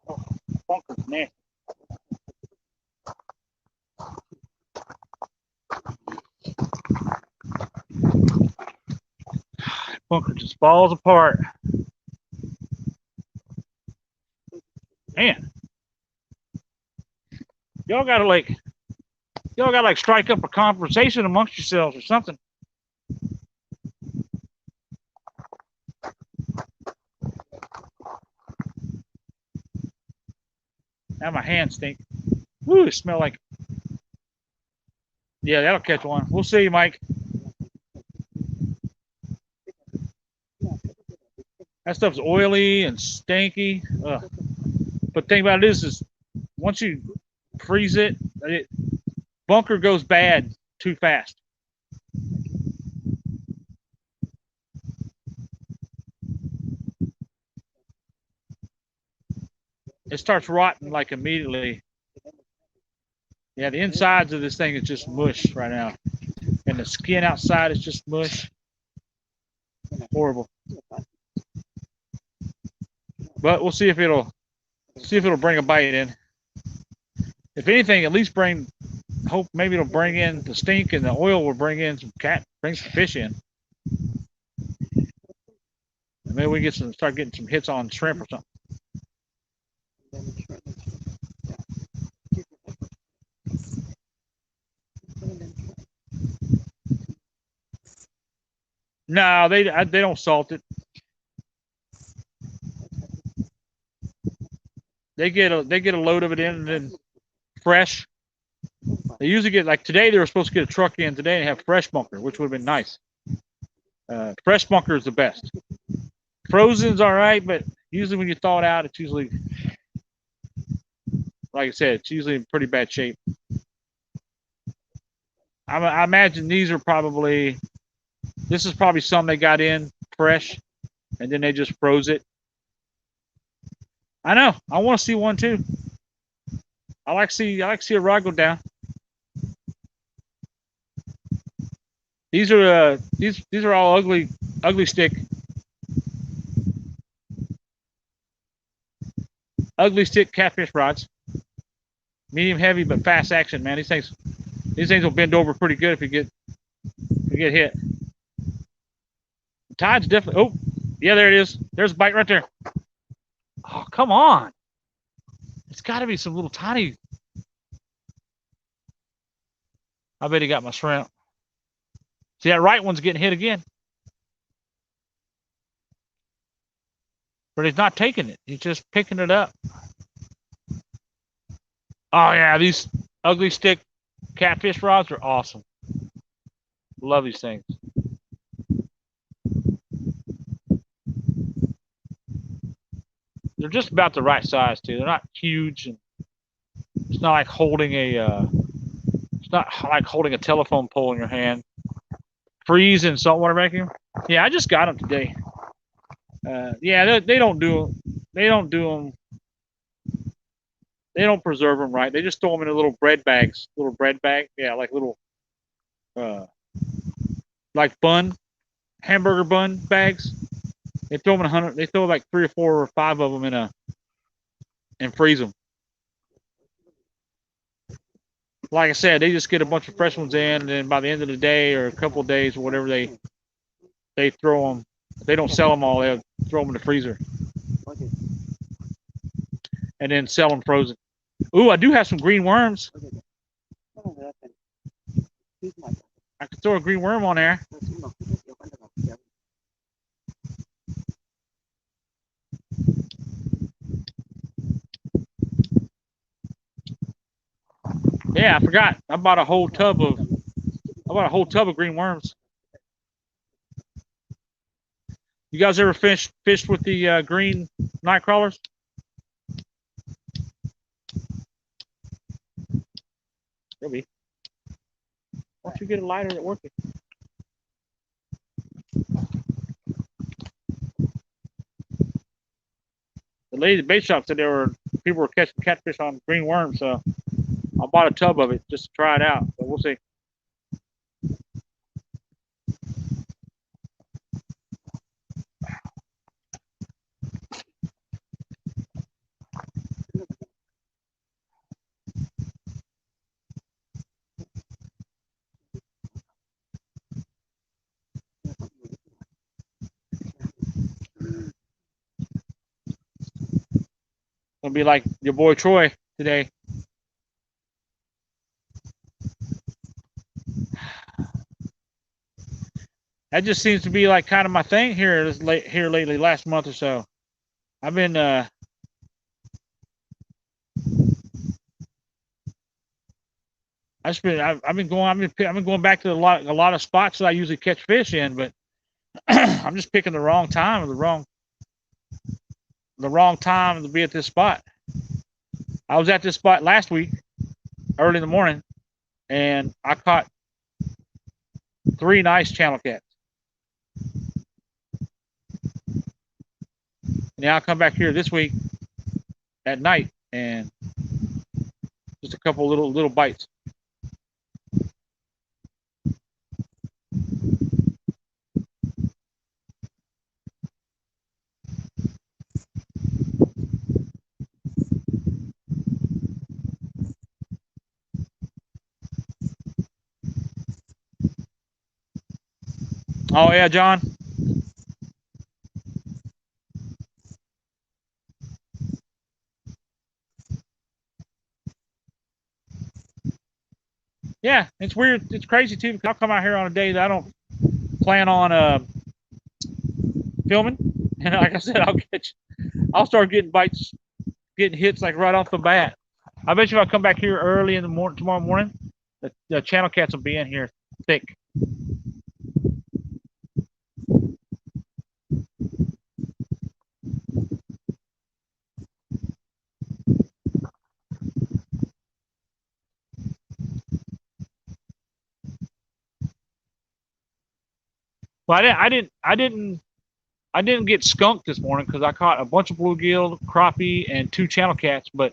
Oh, bunker's nasty. Bunker just falls apart. Man, y'all gotta strike up a conversation amongst yourselves or something. Now my hands stink. Woo, it smell like. Yeah, that'll catch one. We'll see, Mike. That stuff's oily and stinky. Ugh. But the thing about it is once you freeze it, bunker goes bad too fast. It starts rotting like immediately. Yeah, the insides of this thing is just mush right now. And the skin outside is just mush. Horrible. But we'll see if it'll bring a bite in. If anything, at least hope maybe it'll bring in the stink, and the oil will bring in bring some fish in. And maybe we start getting some hits on shrimp or something. No, they don't salt it. They get a load of it in and then fresh. They usually get, like today they were supposed to get a truck in today and have fresh bunker, which would have been nice. Fresh bunker is the best. Frozen's all right, but usually when you thaw it out, it's usually, like I said, it's usually in pretty bad shape. I imagine this is probably some they got in fresh, and then they just froze it. I know. I want to see one too. I like to see a rod go down. These are all ugly stick catfish rods. Medium heavy but fast action, man. These things will bend over pretty good if you get hit. The tide's definitely. Oh, yeah, there it is. There's a bite right there. Oh, come on. It's got to be some little tiny. I bet he got my shrimp. See, that right one's getting hit again. But he's not taking it. He's just picking it up. Oh, yeah, these ugly stick catfish rods are awesome. Love these things. They're just about the right size, too. They're not huge. And it's not like holding a telephone pole in your hand. Freeze in saltwater vacuum. Yeah, I just got them today. Yeah, they don't do them. They don't preserve them right. They just throw them in little bread bags. Little bread bag. Yeah, like little, like hamburger bun bags. They throw them in 100. They throw like 3 or 4 or 5 of them and freeze them. Like I said, they just get a bunch of fresh ones in, and then by the end of the day or a couple of days or whatever, they throw them. They don't sell them all. They'll throw them in the freezer. And then sell them frozen. Ooh, I do have some green worms. I could throw a green worm on there. Yeah, I forgot. I bought a whole tub of green worms. You guys ever fished with the green night crawlers? Maybe. Why don't you get a lighter at work? The lady at the bait shop said people were catching catfish on green worms, so I bought a tub of it just to try it out. But we'll see. Gonna be like your boy Troy today. That just seems to be like kind of my thing here lately, last month or so. I've been I've been going back to a lot of spots that I usually catch fish in, but I'm just picking the wrong time or the wrong time to be at this spot. I was at this spot last week, early in the morning, and I caught 3 nice channel cats. Now I come back here this week at night and just a couple little bites. Oh yeah, John. Yeah, it's weird. It's crazy too. I'll come out here on a day that I don't plan on filming, and like I said, I'll start getting bites, getting hits like right off the bat. I bet you if I come back here early in the morning tomorrow morning, the channel cats will be in here thick. Well, I didn't get skunked this morning because I caught a bunch of bluegill, crappie, and 2 channel cats, but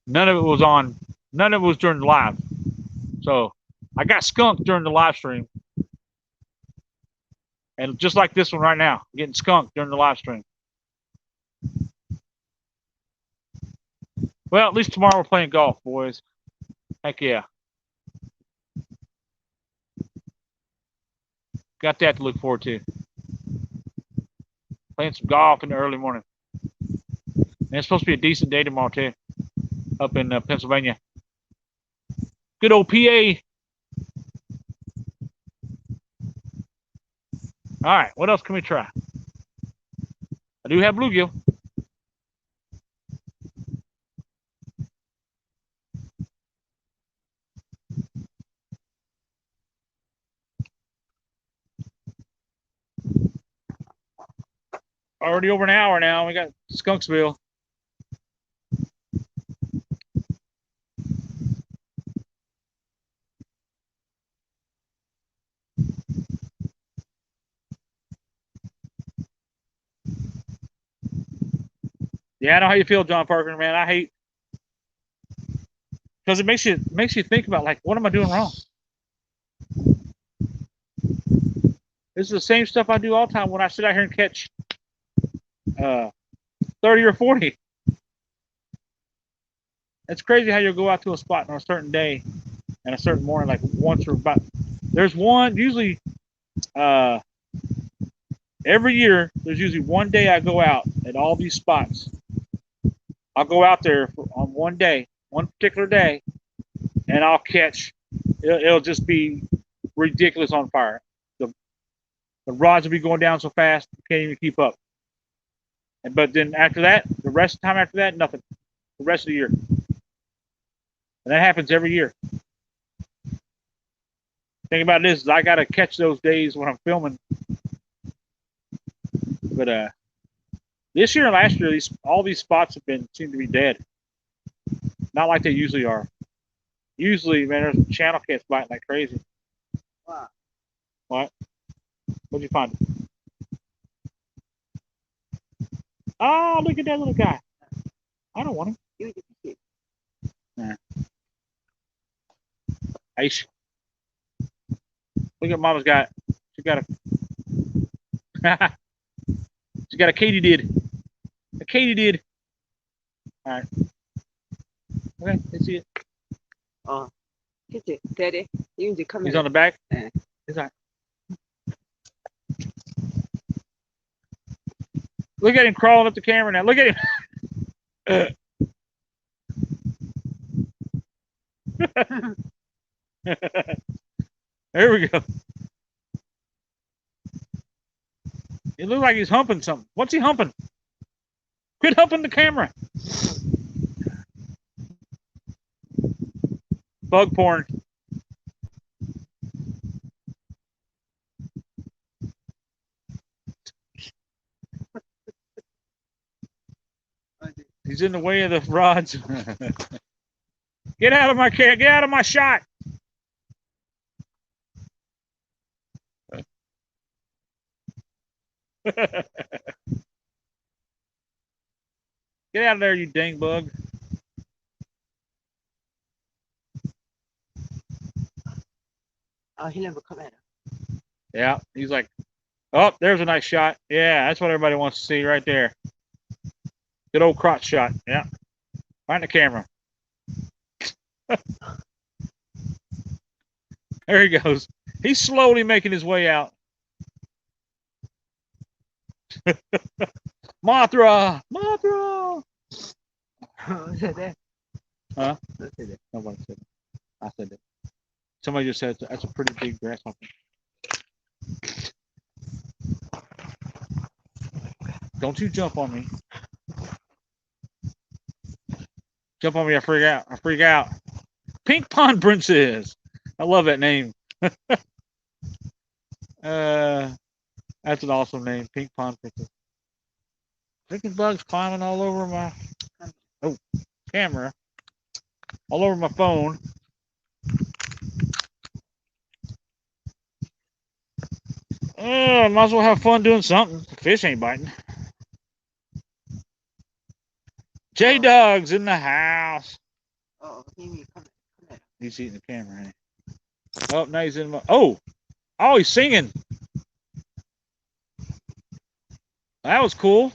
none of it was during the live. So I got skunked during the live stream. And just like this one right now, getting skunked during the live stream. Well, at least tomorrow we're playing golf, boys. Heck yeah. Got that to look forward to. Playing some golf in the early morning. And it's supposed to be a decent day tomorrow, too. Up in Pennsylvania. Good old PA. All right, what else can we try? I do have bluegill. Already over an hour now. We got Skunksville. Yeah, I know how you feel, John Parker, man. I hate because it makes you think about like, what am I doing wrong? This is the same stuff I do all the time when I sit out here and catch 30 or 40. It's crazy how you'll go out to a spot on a certain day and a certain morning, like once or about. There's one usually every year. There's usually one day I go out at all these spots. I'll go out there on one day, one particular day, and I'll catch. It'll just be ridiculous on fire. The rods will be going down so fast you can't even keep up. But then after that, the rest of the time after that, nothing. The rest of the year. And that happens every year. Thing about this is I got to catch those days when I'm filming. But this year and last year, all these spots seem to be dead. Not like they usually are. Usually, man, there's channel cats biting like crazy. Wow. What? What'd you find? Oh, look at that little guy. I don't want him. You just see. Nah. Aish. Look at Mama's got. She got a. She got a katydid. A katydid. All right. Okay, let's see it. Oh, get it, Daddy. You just come in. He's on the back. Yeah. He's all right. Look at him crawling up the camera now. Look at him. There we go. It looks like he's humping something. What's he humping? Quit humping the camera. Bug porn. He's in the way of the rods. Get out of my cat. Get out of my shot. Get out of there, you dang bug. Oh, he never come at him. Yeah, he's like, oh, there's a nice shot. Yeah, that's what everybody wants to see right there. Good old crotch shot. Yeah. Find the camera. There he goes. He's slowly making his way out. Mothra! Mothra! Who said that? Huh? Who said that? Nobody said it. I said it. Somebody just said that's a pretty big grasshopper. Don't you jump on me. Jump on me, I freak out. I freak out. Pink Pond Princess. I love that name. That's an awesome name. Pink Pond Princess. Freaking bugs climbing all over my camera. All over my phone. Might as well have fun doing something. The fish ain't biting. J-Dog's in the house. Oh, he come at him. He's eating the camera. Ain't he? Oh, now he's in my. Oh, he's singing. That was cool.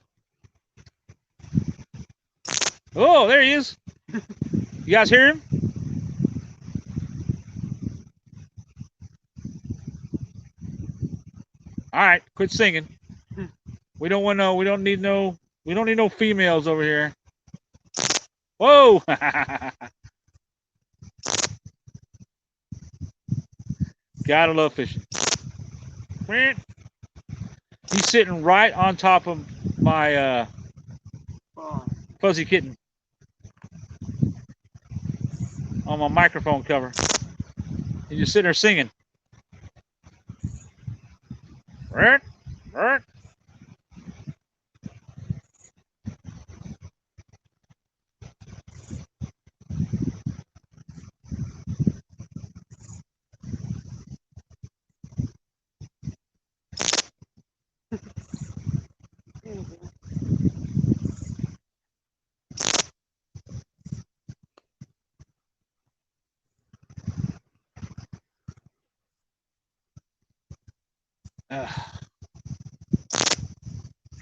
Oh, there he is. You guys hear him? All right, quit singing. We don't want no. We don't need no. We don't need no females over here. Whoa! Gotta love fishing. He's sitting right on top of my fuzzy kitten on my microphone cover. He's just sitting there singing. Right, right.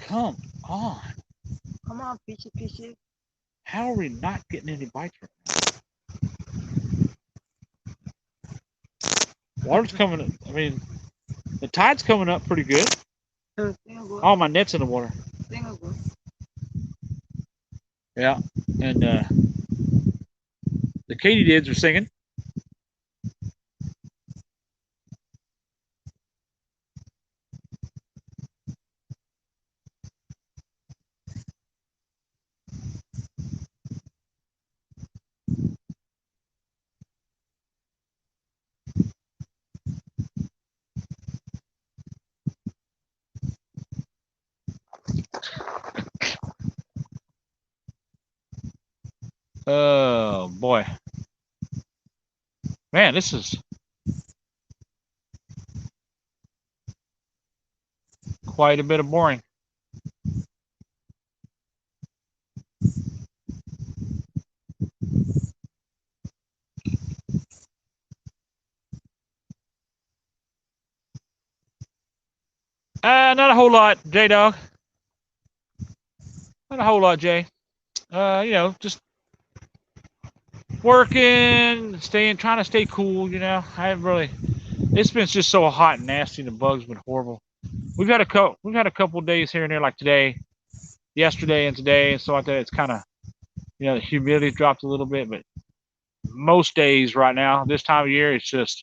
Come on. Come on, fishy, fishy. How are we not getting any bites right now? Water's coming. I mean, the tide's coming up pretty good. Oh, my net's in the water. Yeah, and the katydids are singing. Oh boy, man, this is quite a bit of boring. Not a whole lot, J-Dog. Not a whole lot, Jay. You know, just working, trying to stay cool. You know, I haven't really. It's been just so hot and nasty. The bugs been horrible. We've had a couple days here and there, like today, yesterday, and today, and so like that. It's kind of, you know, the humidity dropped a little bit, but most days right now, this time of year, it's just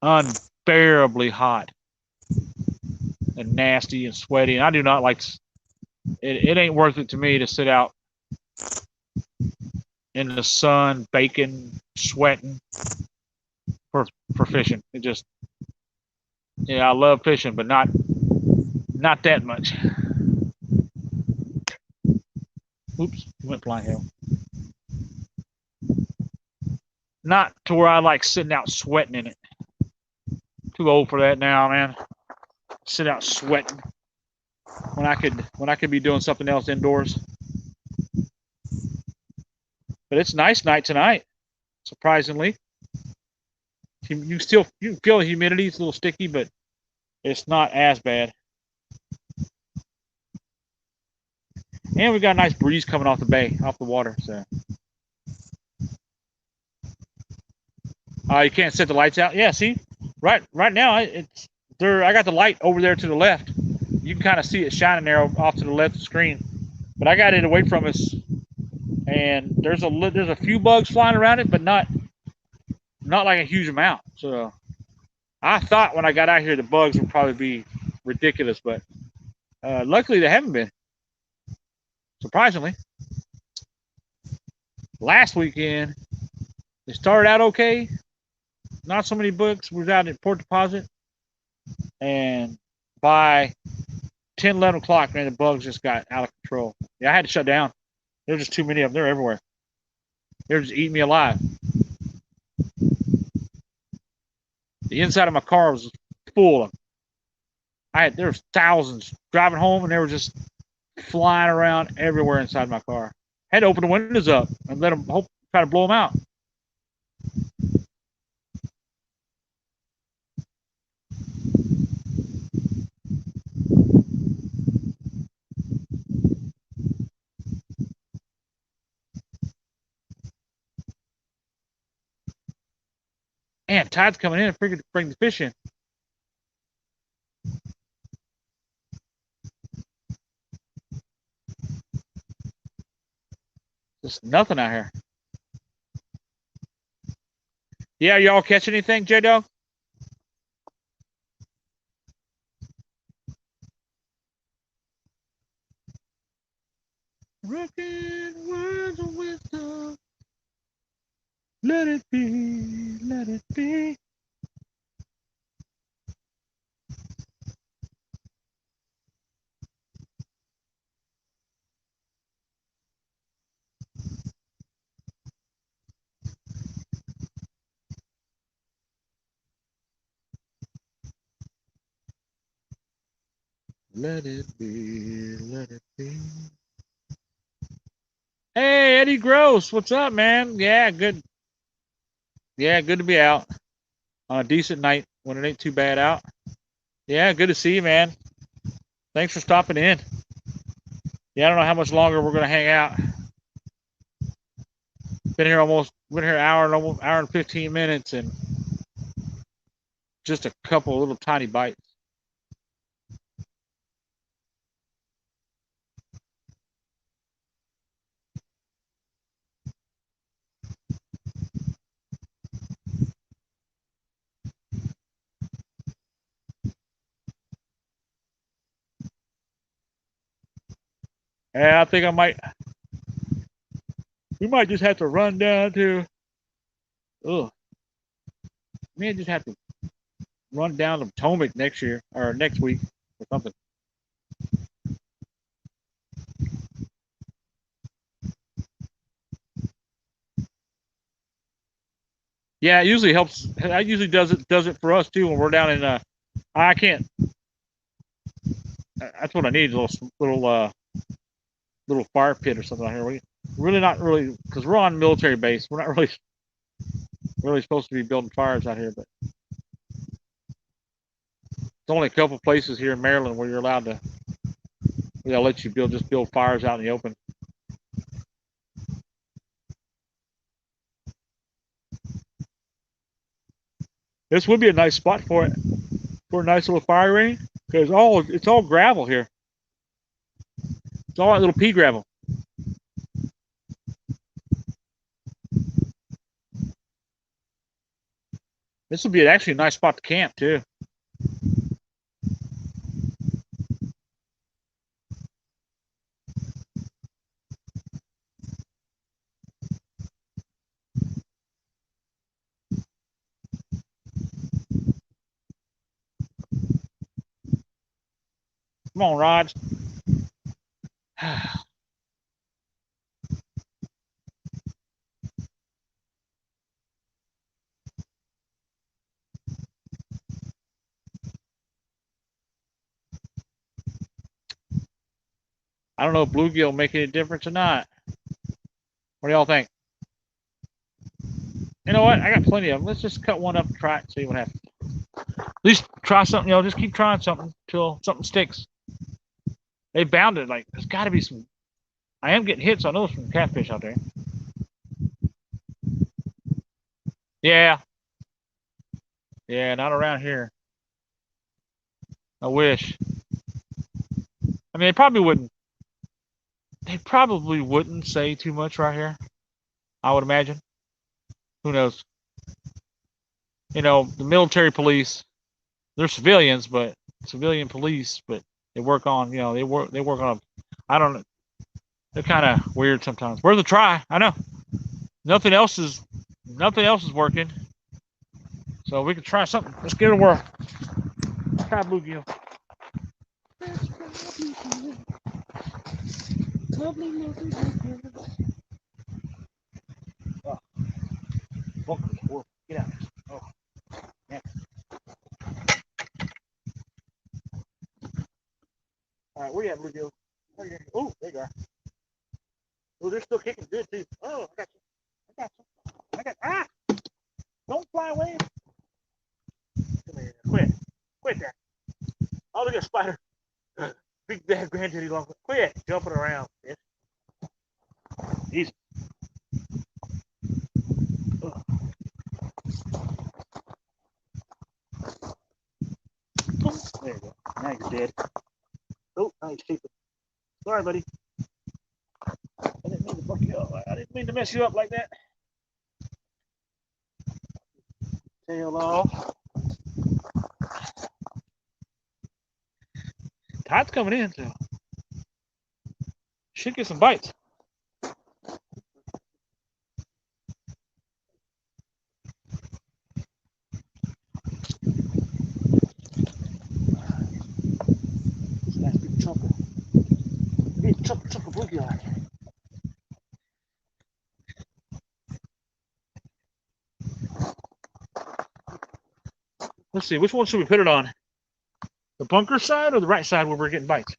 unbearably hot and nasty and sweaty. And I do not like it. It ain't worth it to me to sit out in the sun, baking, sweating for fishing. It just, yeah, I love fishing, but not that much. Oops, went flying hell. Not to where I like sitting out sweating in it. Too old for that now, man. Sit out sweating when I could be doing something else indoors. But it's nice night tonight, surprisingly. You can feel the humidity. It's a little sticky, but it's not as bad. And we got a nice breeze coming off the bay, off the water. So, you can't set the lights out. Yeah, see, right now it's there. I got the light over there to the left. You can kind of see it shining there off to the left of the screen. But I got it away from us, and there's a few bugs flying around it, but not like a huge amount. So I thought when I got out here the bugs would probably be ridiculous, but luckily they haven't been. Surprisingly, last weekend it started out okay. Not so many bugs. We was out at Port Deposit, and by 10, 11 o'clock, man, the bugs just got out of control. Yeah, I had to shut down. There's just too many of them. They're everywhere. They're just eating me alive. The inside of my car was full of them. There was thousands driving home, and they were just flying around everywhere inside my car. Had to open the windows up and let them try to blow them out. Man, tide's coming in. I figured to bring the fish in. Just nothing out here. Yeah, y'all catch anything, J-Dog? Broken words of wisdom. Let it be, let it be. Let it be, let it be. Hey, Eddie Gross, what's up, man? Yeah, good. Yeah, good to be out on a decent night when it ain't too bad out. Yeah, good to see you, man. Thanks for stopping in. Yeah, I don't know how much longer we're gonna hang out. Been here an hour and 15 minutes, and just a couple little tiny bites. Yeah, I think we might just have to run down to, we may just have to run down to Potomac next year or next week or something. Yeah, it usually helps. That usually does it for us too when we're down in. I can't. That's what I need. A little fire pit or something out here. We really not really because we're on military base. We're not really supposed to be building fires out here, but there's only a couple places here in Maryland where you're allowed to. They'll let you build fires out in the open. This would be a nice spot for it, for a nice little fire ring, because it's all gravel here. It's all that little pea gravel. This would be actually a nice spot to camp too. Come on, Rod. I don't know if bluegill make any difference or not. What do y'all think? You know what? I got plenty of them. Let's just cut one up and try it and see what happens. At least try something, you know, just keep trying something until something sticks. They bounded, like, there's got to be some. I am getting hits. I know there's some catfish out there. Yeah. Yeah, not around here. I wish. I mean, they probably wouldn't. They probably wouldn't say too much right here. I would imagine. Who knows? You know, the military police. They're civilians, but civilian police, but they work on. You know, they work on. I don't know. They're kind of weird sometimes. Worth a try. I know. Nothing else is working. So we can try something. Let's give it a whirl. Try bluegill. Oh, get out. Oh, yeah. All right, where you at, bluegill? Oh, there you are. Oh, they're still kicking good too. Oh, I got you. Don't fly away. Come here. Quit that. Oh, look at a spider. Big bad granddaddy long. Quit jumping around. Yes. Easy. Oh, there you go. Now you're dead. Oh, now he's sleeping. Sorry, buddy. I didn't mean to fuck you up. I didn't mean to mess you up like that. Tail off. Tide's coming in, so should get some bites. This nice big chunk of bluegill out here. Let's see, which one should we put it on? The bunker side or the right side where we're getting bites?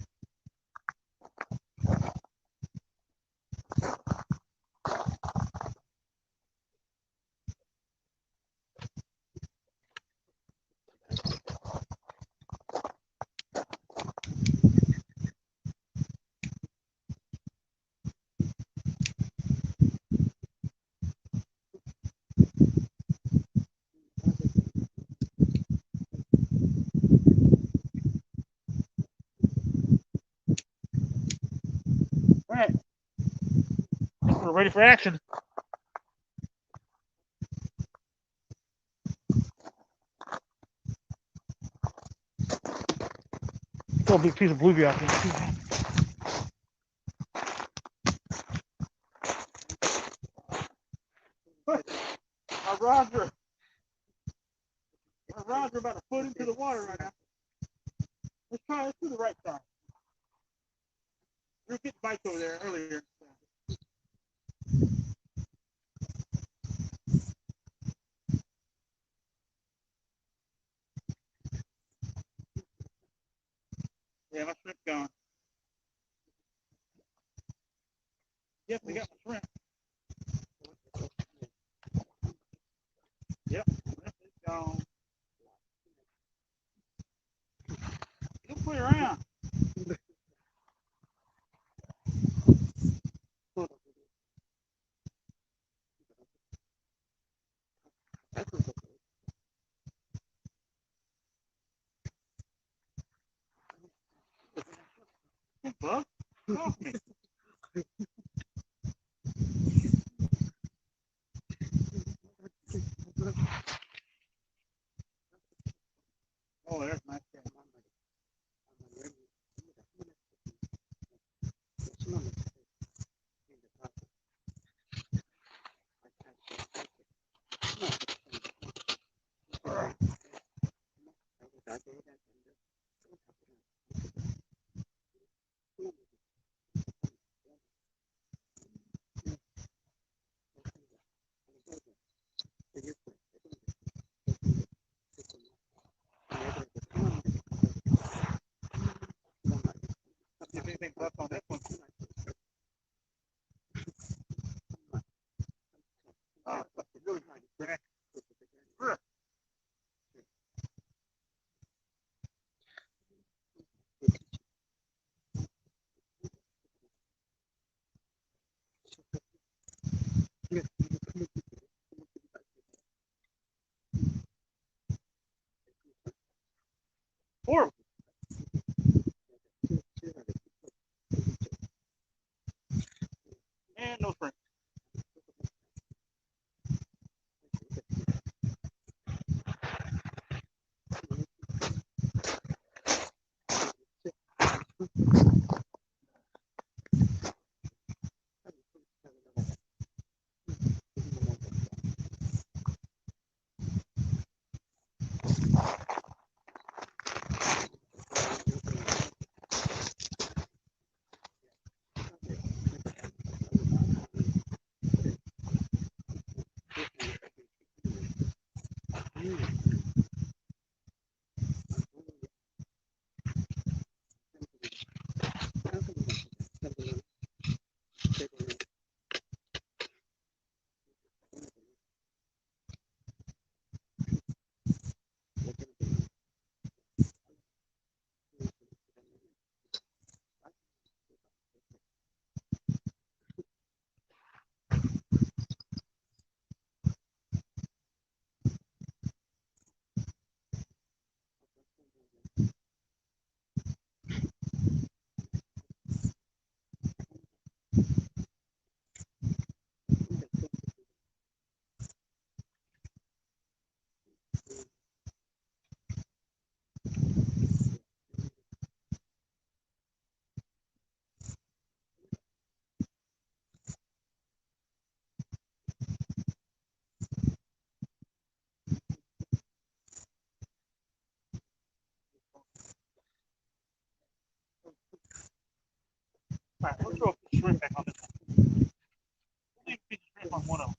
All right, we're ready for action. Throw a big piece of bluegill out there. Our rods are about a foot into the water right now. Let's try it to the right side. We were getting bites over there earlier. Yeah, my shrimp's gone. Yep, we got my shrimp. Yep, it's gone. Don't play around. Bug? Off me. Oh, there's my cat. If anything left on that one. back on this one. Only a shrimp on one of them.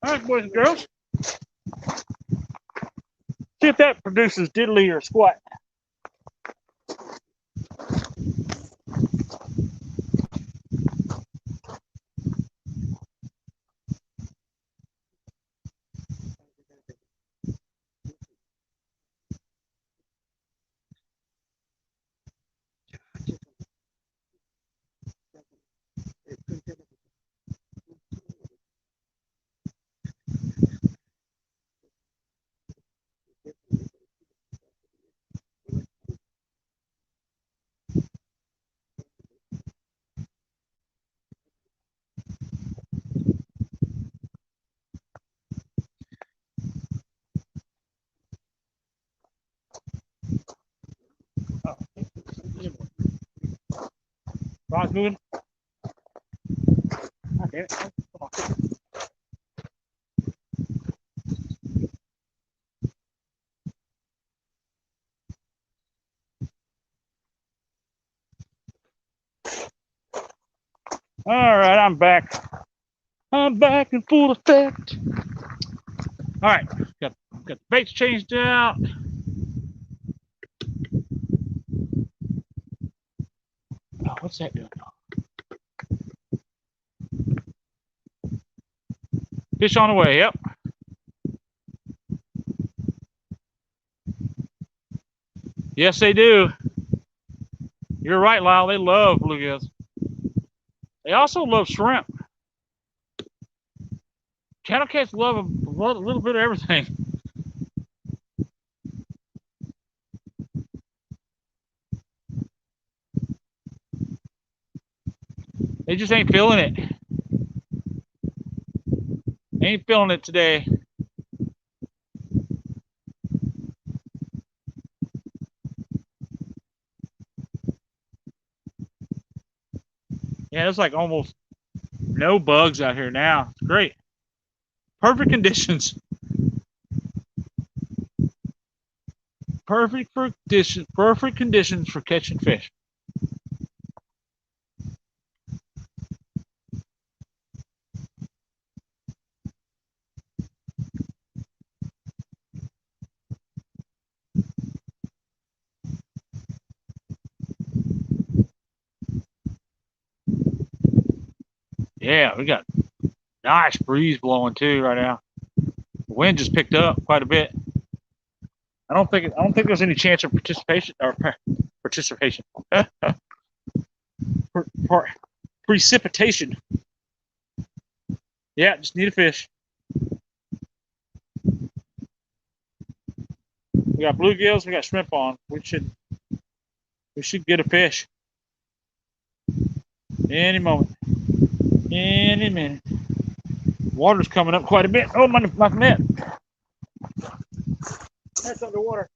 All right, boys and girls. See if that produces diddly or squat. Rod's moving. God damn it. Come on. All right, I'm back. I'm back in full effect. All right, got the baits changed out. Oh, what's that doing? Fish on the way, yep. Yes, they do. You're right, Lyle. They love bluegills. They also love shrimp. Channel cats love a little bit of everything. They just ain't feeling it. Ain't feeling it today. Yeah, there's like almost no bugs out here now. It's great. Perfect conditions. Perfect conditions for catching fish. Yeah, we got nice breeze blowing too right now. The wind just picked up quite a bit. I don't think there's any chance of precipitation. Precipitation. Yeah, just need a fish. We got bluegills, we got shrimp on. We should get a fish any moment, any minute. Water's coming up quite a bit. Oh, my net. That's underwater.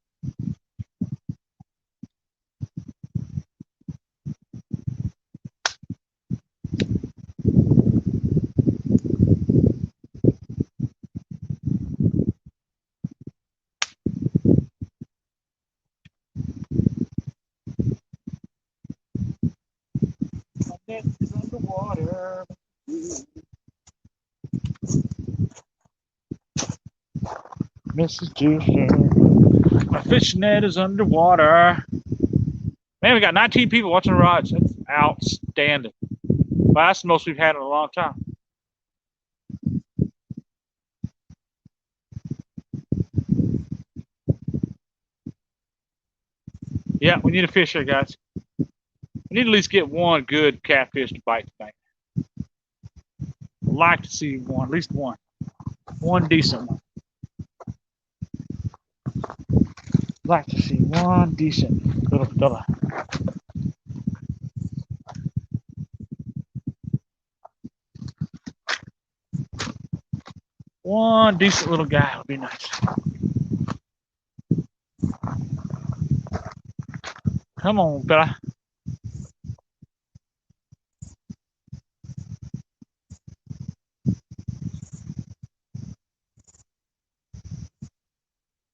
My net is underwater. Mrs. Juicer. My fishing net is underwater. Man, we got 19 people watching the rods. That's outstanding. Well, that's the most we've had in a long time. Yeah, we need a fish here, guys. We need to at least get one good catfish to bite tonight. I'd like to see one, at least one. One decent one. I'd like to see one decent little fella. One decent little guy would be nice. Come on, fella.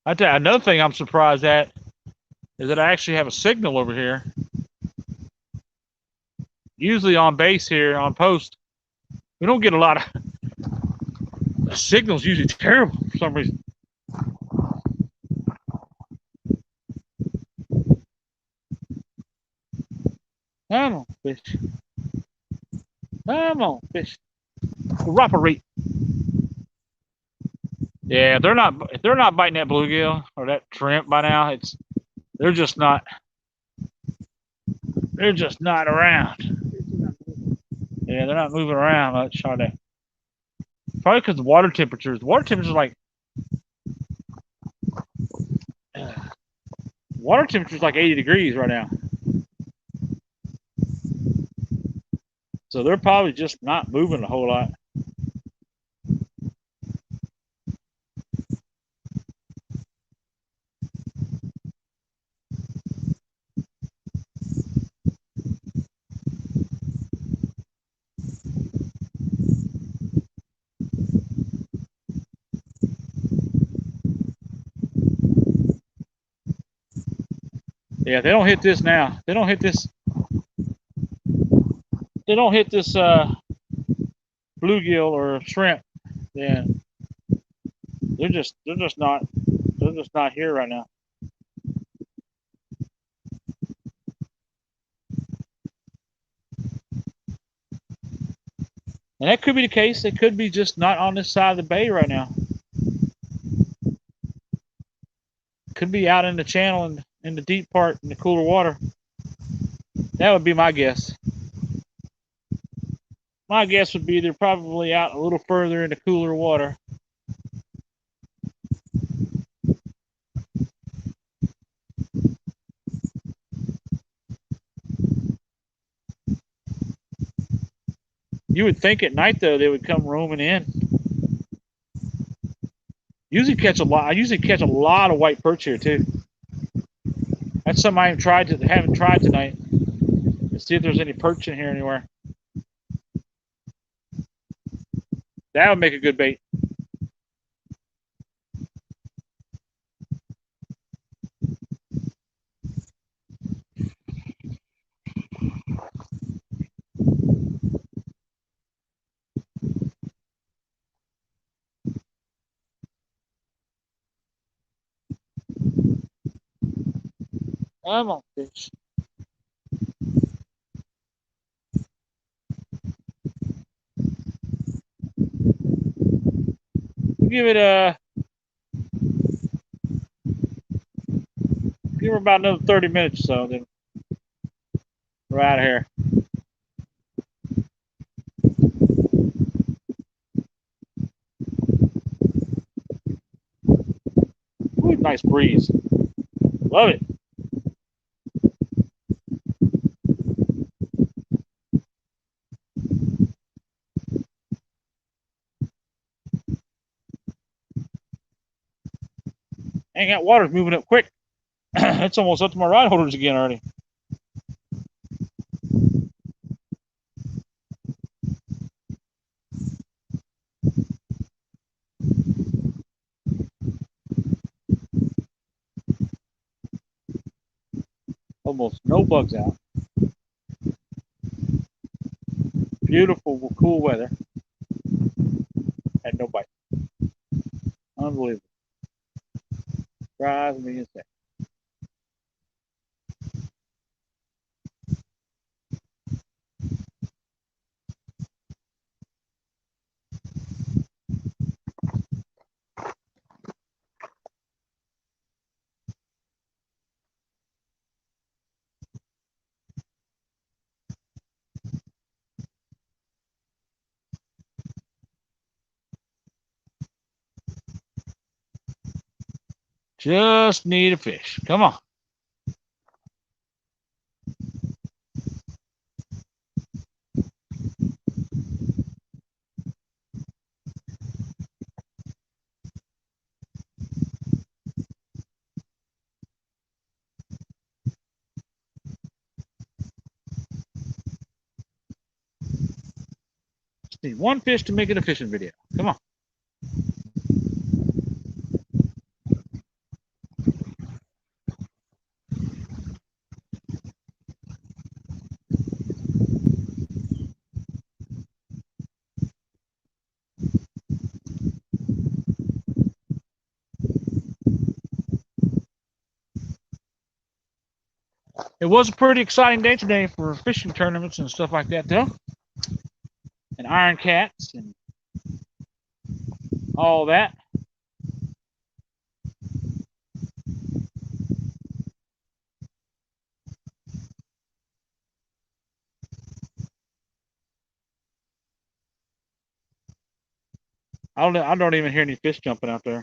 I tell you, another thing I'm surprised at is that I actually have a signal over here. Usually on base here, on post, we don't get a lot of the signal's usually terrible for some reason. Come on, fish. Come on, fish. Cooperate. Yeah, if they're not biting that bluegill or that shrimp by now, they're just not around. Yeah, they're not moving around much, are they? Probably because the water temperatures. The water temperatures like 80 degrees right now. So they're probably just not moving a whole lot. Yeah, if they don't hit this now. They don't hit this bluegill or shrimp, then they're just not here right now. And that could be the case. They could be just not on this side of the bay right now. Could be out in the channel and in the deep part in the cooler water. That would be my guess. My guess would be they're probably out a little further in the cooler water. You would think at night though they would come roaming in. Usually catch a lot. I usually catch a lot of white perch here too. That's something I haven't tried tonight. Let's see if there's any perch in here anywhere. That would make a good bait. Come on, fish. Give it about another 30 minutes or so, then we're out of here. Ooh, nice breeze. Love it. Dang, that water's moving up quick. It's almost up to my rod holders again already. Almost no bugs out. Beautiful, cool weather. Had no bite. Unbelievable. Drives me insane. Just need a fish. Come on. Just need one fish to make it a fishing video. Come on. It was a pretty exciting day today for fishing tournaments and stuff like that, though. And iron cats and all that. I don't even hear any fish jumping out there.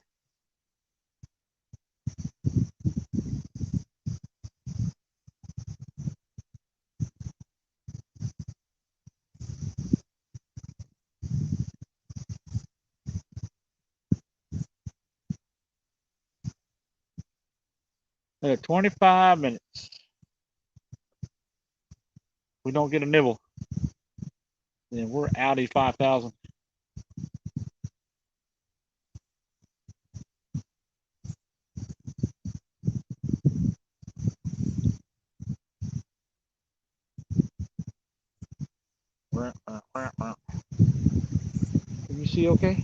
At 25 minutes. We don't get a nibble, then we're outie 5,000. Can you see okay?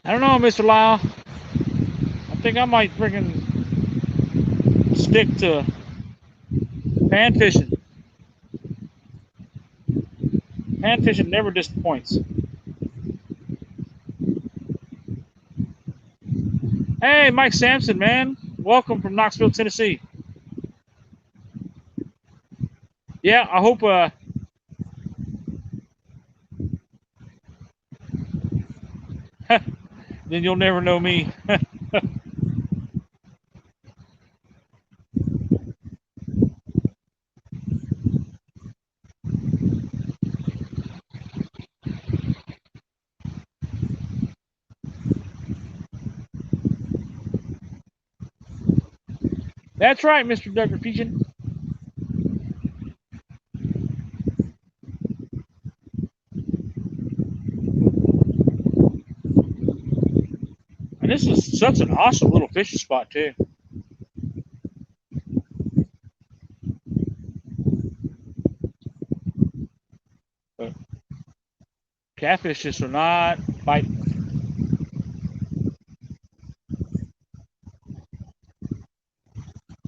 I don't know, Mr. Lyle. I think I might freaking stick to pan fishing. Pan fishing never disappoints. Hey, Mike Sampson, man. Welcome from Knoxville, Tennessee. Yeah, I hope then you'll never know me. That's right, Mr. Dr. Pigeon. And this is such an awesome little fishing spot, too. But catfish just are not biting.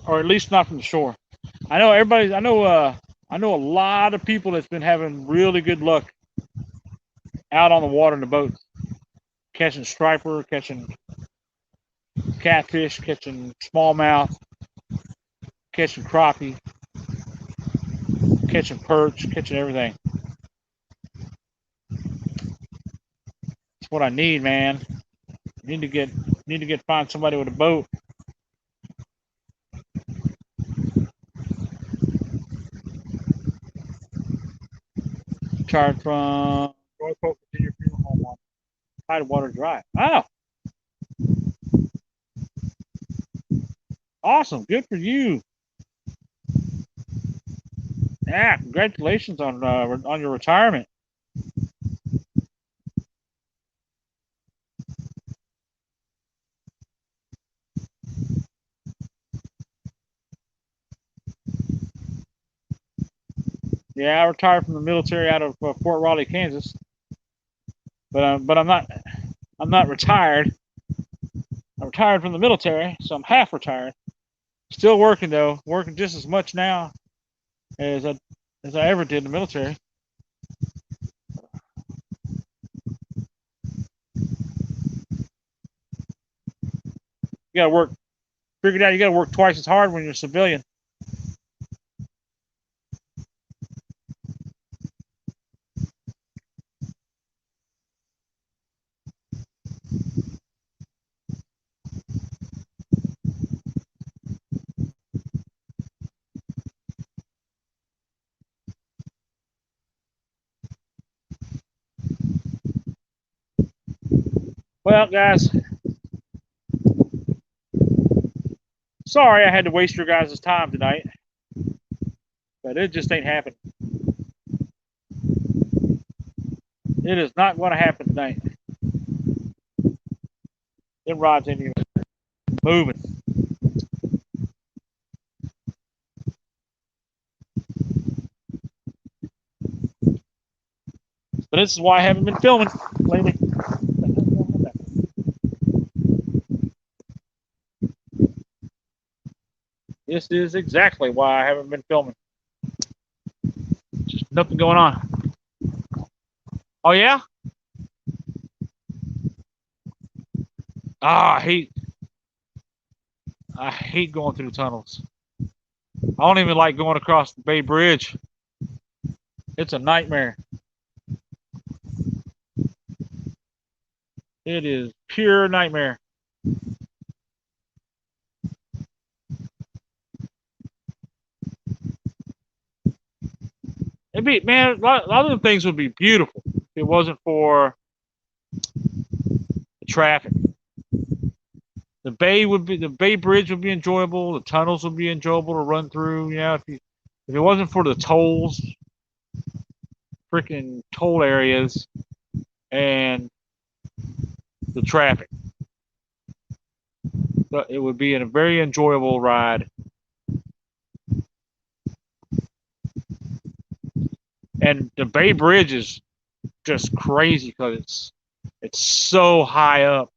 Or at least not from the shore. I know everybody. I know a lot of people that's been having really good luck out on the water in the boats, catching striper, catching catfish, catching smallmouth, catching crappie, catching perch, catching everything. That's what I need, man. Need to get find somebody with a boat. Retired from North Polk, Virginia funeral home on Tidewater Drive. Oh, awesome! Good for you. Yeah, congratulations on your retirement. Yeah, I retired from the military out of Fort Raleigh, Kansas. But I'm I'm not retired. I'm retired from the military, so I'm half retired. Still working though, working just as much now as I ever did in the military. You gotta work. Figured out you gotta work twice as hard when you're a civilian. Well, guys, sorry I had to waste your guys' time tonight, but it just ain't happening. It is not going to happen tonight. Them rods ain't even moving. But this is why I haven't been filming lately. This is exactly why I haven't been filming. Just nothing going on. Oh yeah? Ah, I hate going through the tunnels. I don't even like going across the Bay Bridge. It's a nightmare. It is pure nightmare. It'd be, man, a lot of the things would be beautiful if it wasn't for the traffic. The Bay Bridge would be enjoyable. The tunnels would be enjoyable to run through. You know, if it wasn't for the tolls, freaking toll areas, and the traffic, but it would be a very enjoyable ride. And the Bay Bridge is just crazy because it's so high up,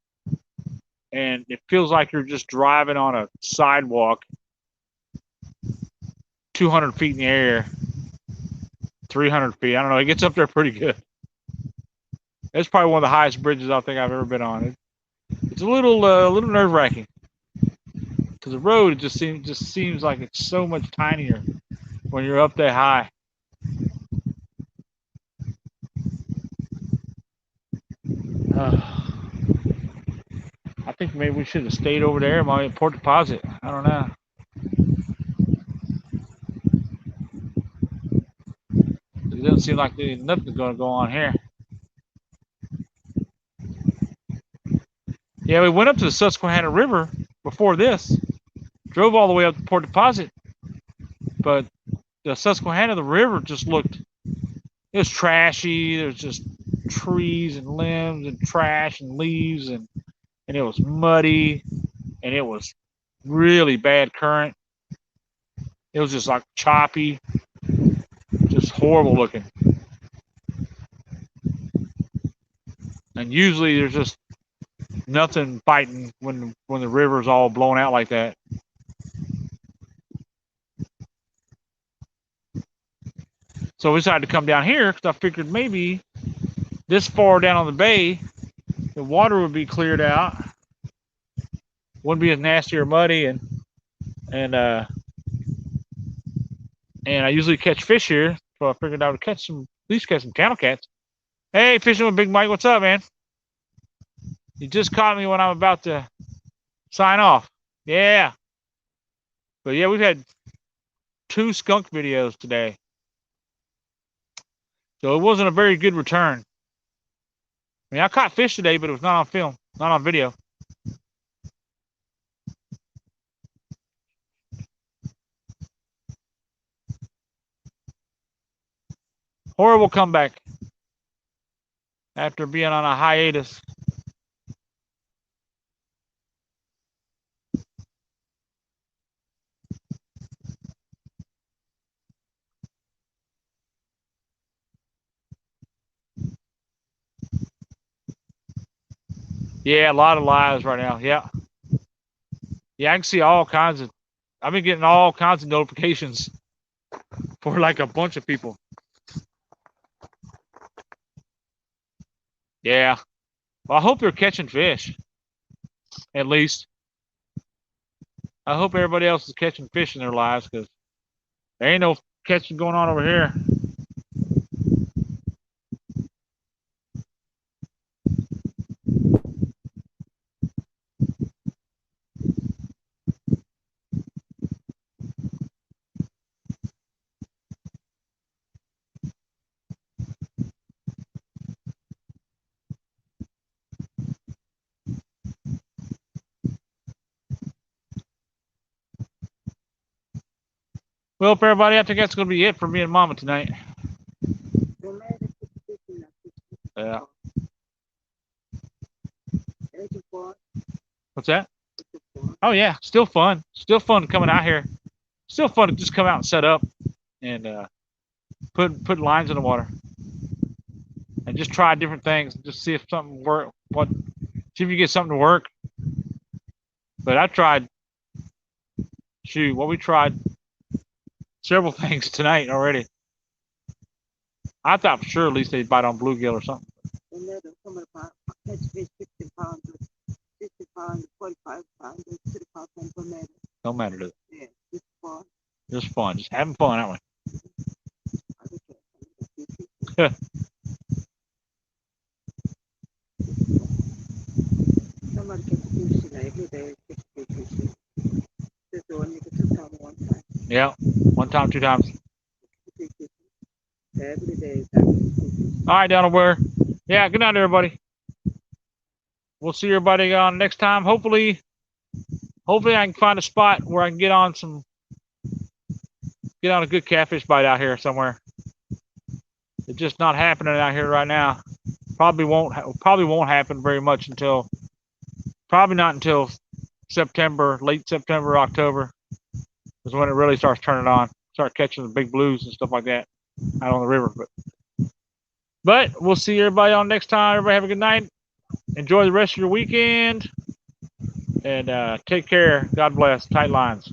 and it feels like you're just driving on a sidewalk 200 feet in the air, 300 feet. I don't know. It gets up there pretty good. It's probably one of the highest bridges I think I've ever been on. It's a little nerve wracking because the road just seems like it's so much tinier when you're up that high. I think maybe we should have stayed over there by Port Deposit. I don't know. It doesn't seem like there's nothing going to go on here. Yeah, we went up to the Susquehanna River before this. Drove all the way up to Port Deposit. But the Susquehanna, the river just looked, it was trashy. There was just trees and limbs and trash and leaves, and it was muddy, and it was really bad current. It was just like choppy, just horrible looking. And usually there's just nothing fighting when the river's all blown out like that. So we decided to come down here because I figured maybe this far down on the bay, the water would be cleared out, wouldn't be as nasty or muddy, and I usually catch fish here, so I figured I would at least catch some channel cats. Hey, Fishing with Big Mike, what's up, man? You just caught me when I'm about to sign off. Yeah. But yeah, we've had 2 skunk videos today. So it wasn't a very good return. I mean, I caught fish today, but it was not on film, not on video. Horrible comeback after being on a hiatus. Yeah, a lot of lives right now. Yeah. Yeah, I can see all kinds of, I've been getting all kinds of notifications for like a bunch of people. Yeah. Well, I hope they're catching fish, at least. I hope everybody else is catching fish in their lives because there ain't no catching going on over here. Well, for everybody, I think that's going to be it for me and Mama tonight. No matter catfishing, Yeah. it's fun. What's that? It's fun. Oh, yeah. Still fun. Still fun coming out here. Still fun to just come out and set up and put lines in the water and just try different things. Just see if something work. See if you get something to work. But I tried. Shoot, we tried several things tonight already. I thought for sure at least they'd bite on bluegill or something. And let them come about catch fish 60 pounds, 50 pounds, 45 pounds, 30 pounds, and no matter. Don't matter to it. Yeah, it's fun. Just fun. Just having fun, aren't we? Somebody catch fish every day, catch fish. Just only the 2 times, 1 time. Yeah. 1 time, 2 times. Every day. All right, Delaware. Yeah, good night, everybody. We'll see everybody on next time. Hopefully I can find a spot where I can get on a good catfish bite out here somewhere. It's just not happening out here right now. Probably won't happen very much probably not until September, late September, October is when it really starts turning on. Start catching the big blues and stuff like that out on the river. But we'll see everybody on next time. Everybody have a good night. Enjoy the rest of your weekend. And take care. God bless. Tight lines.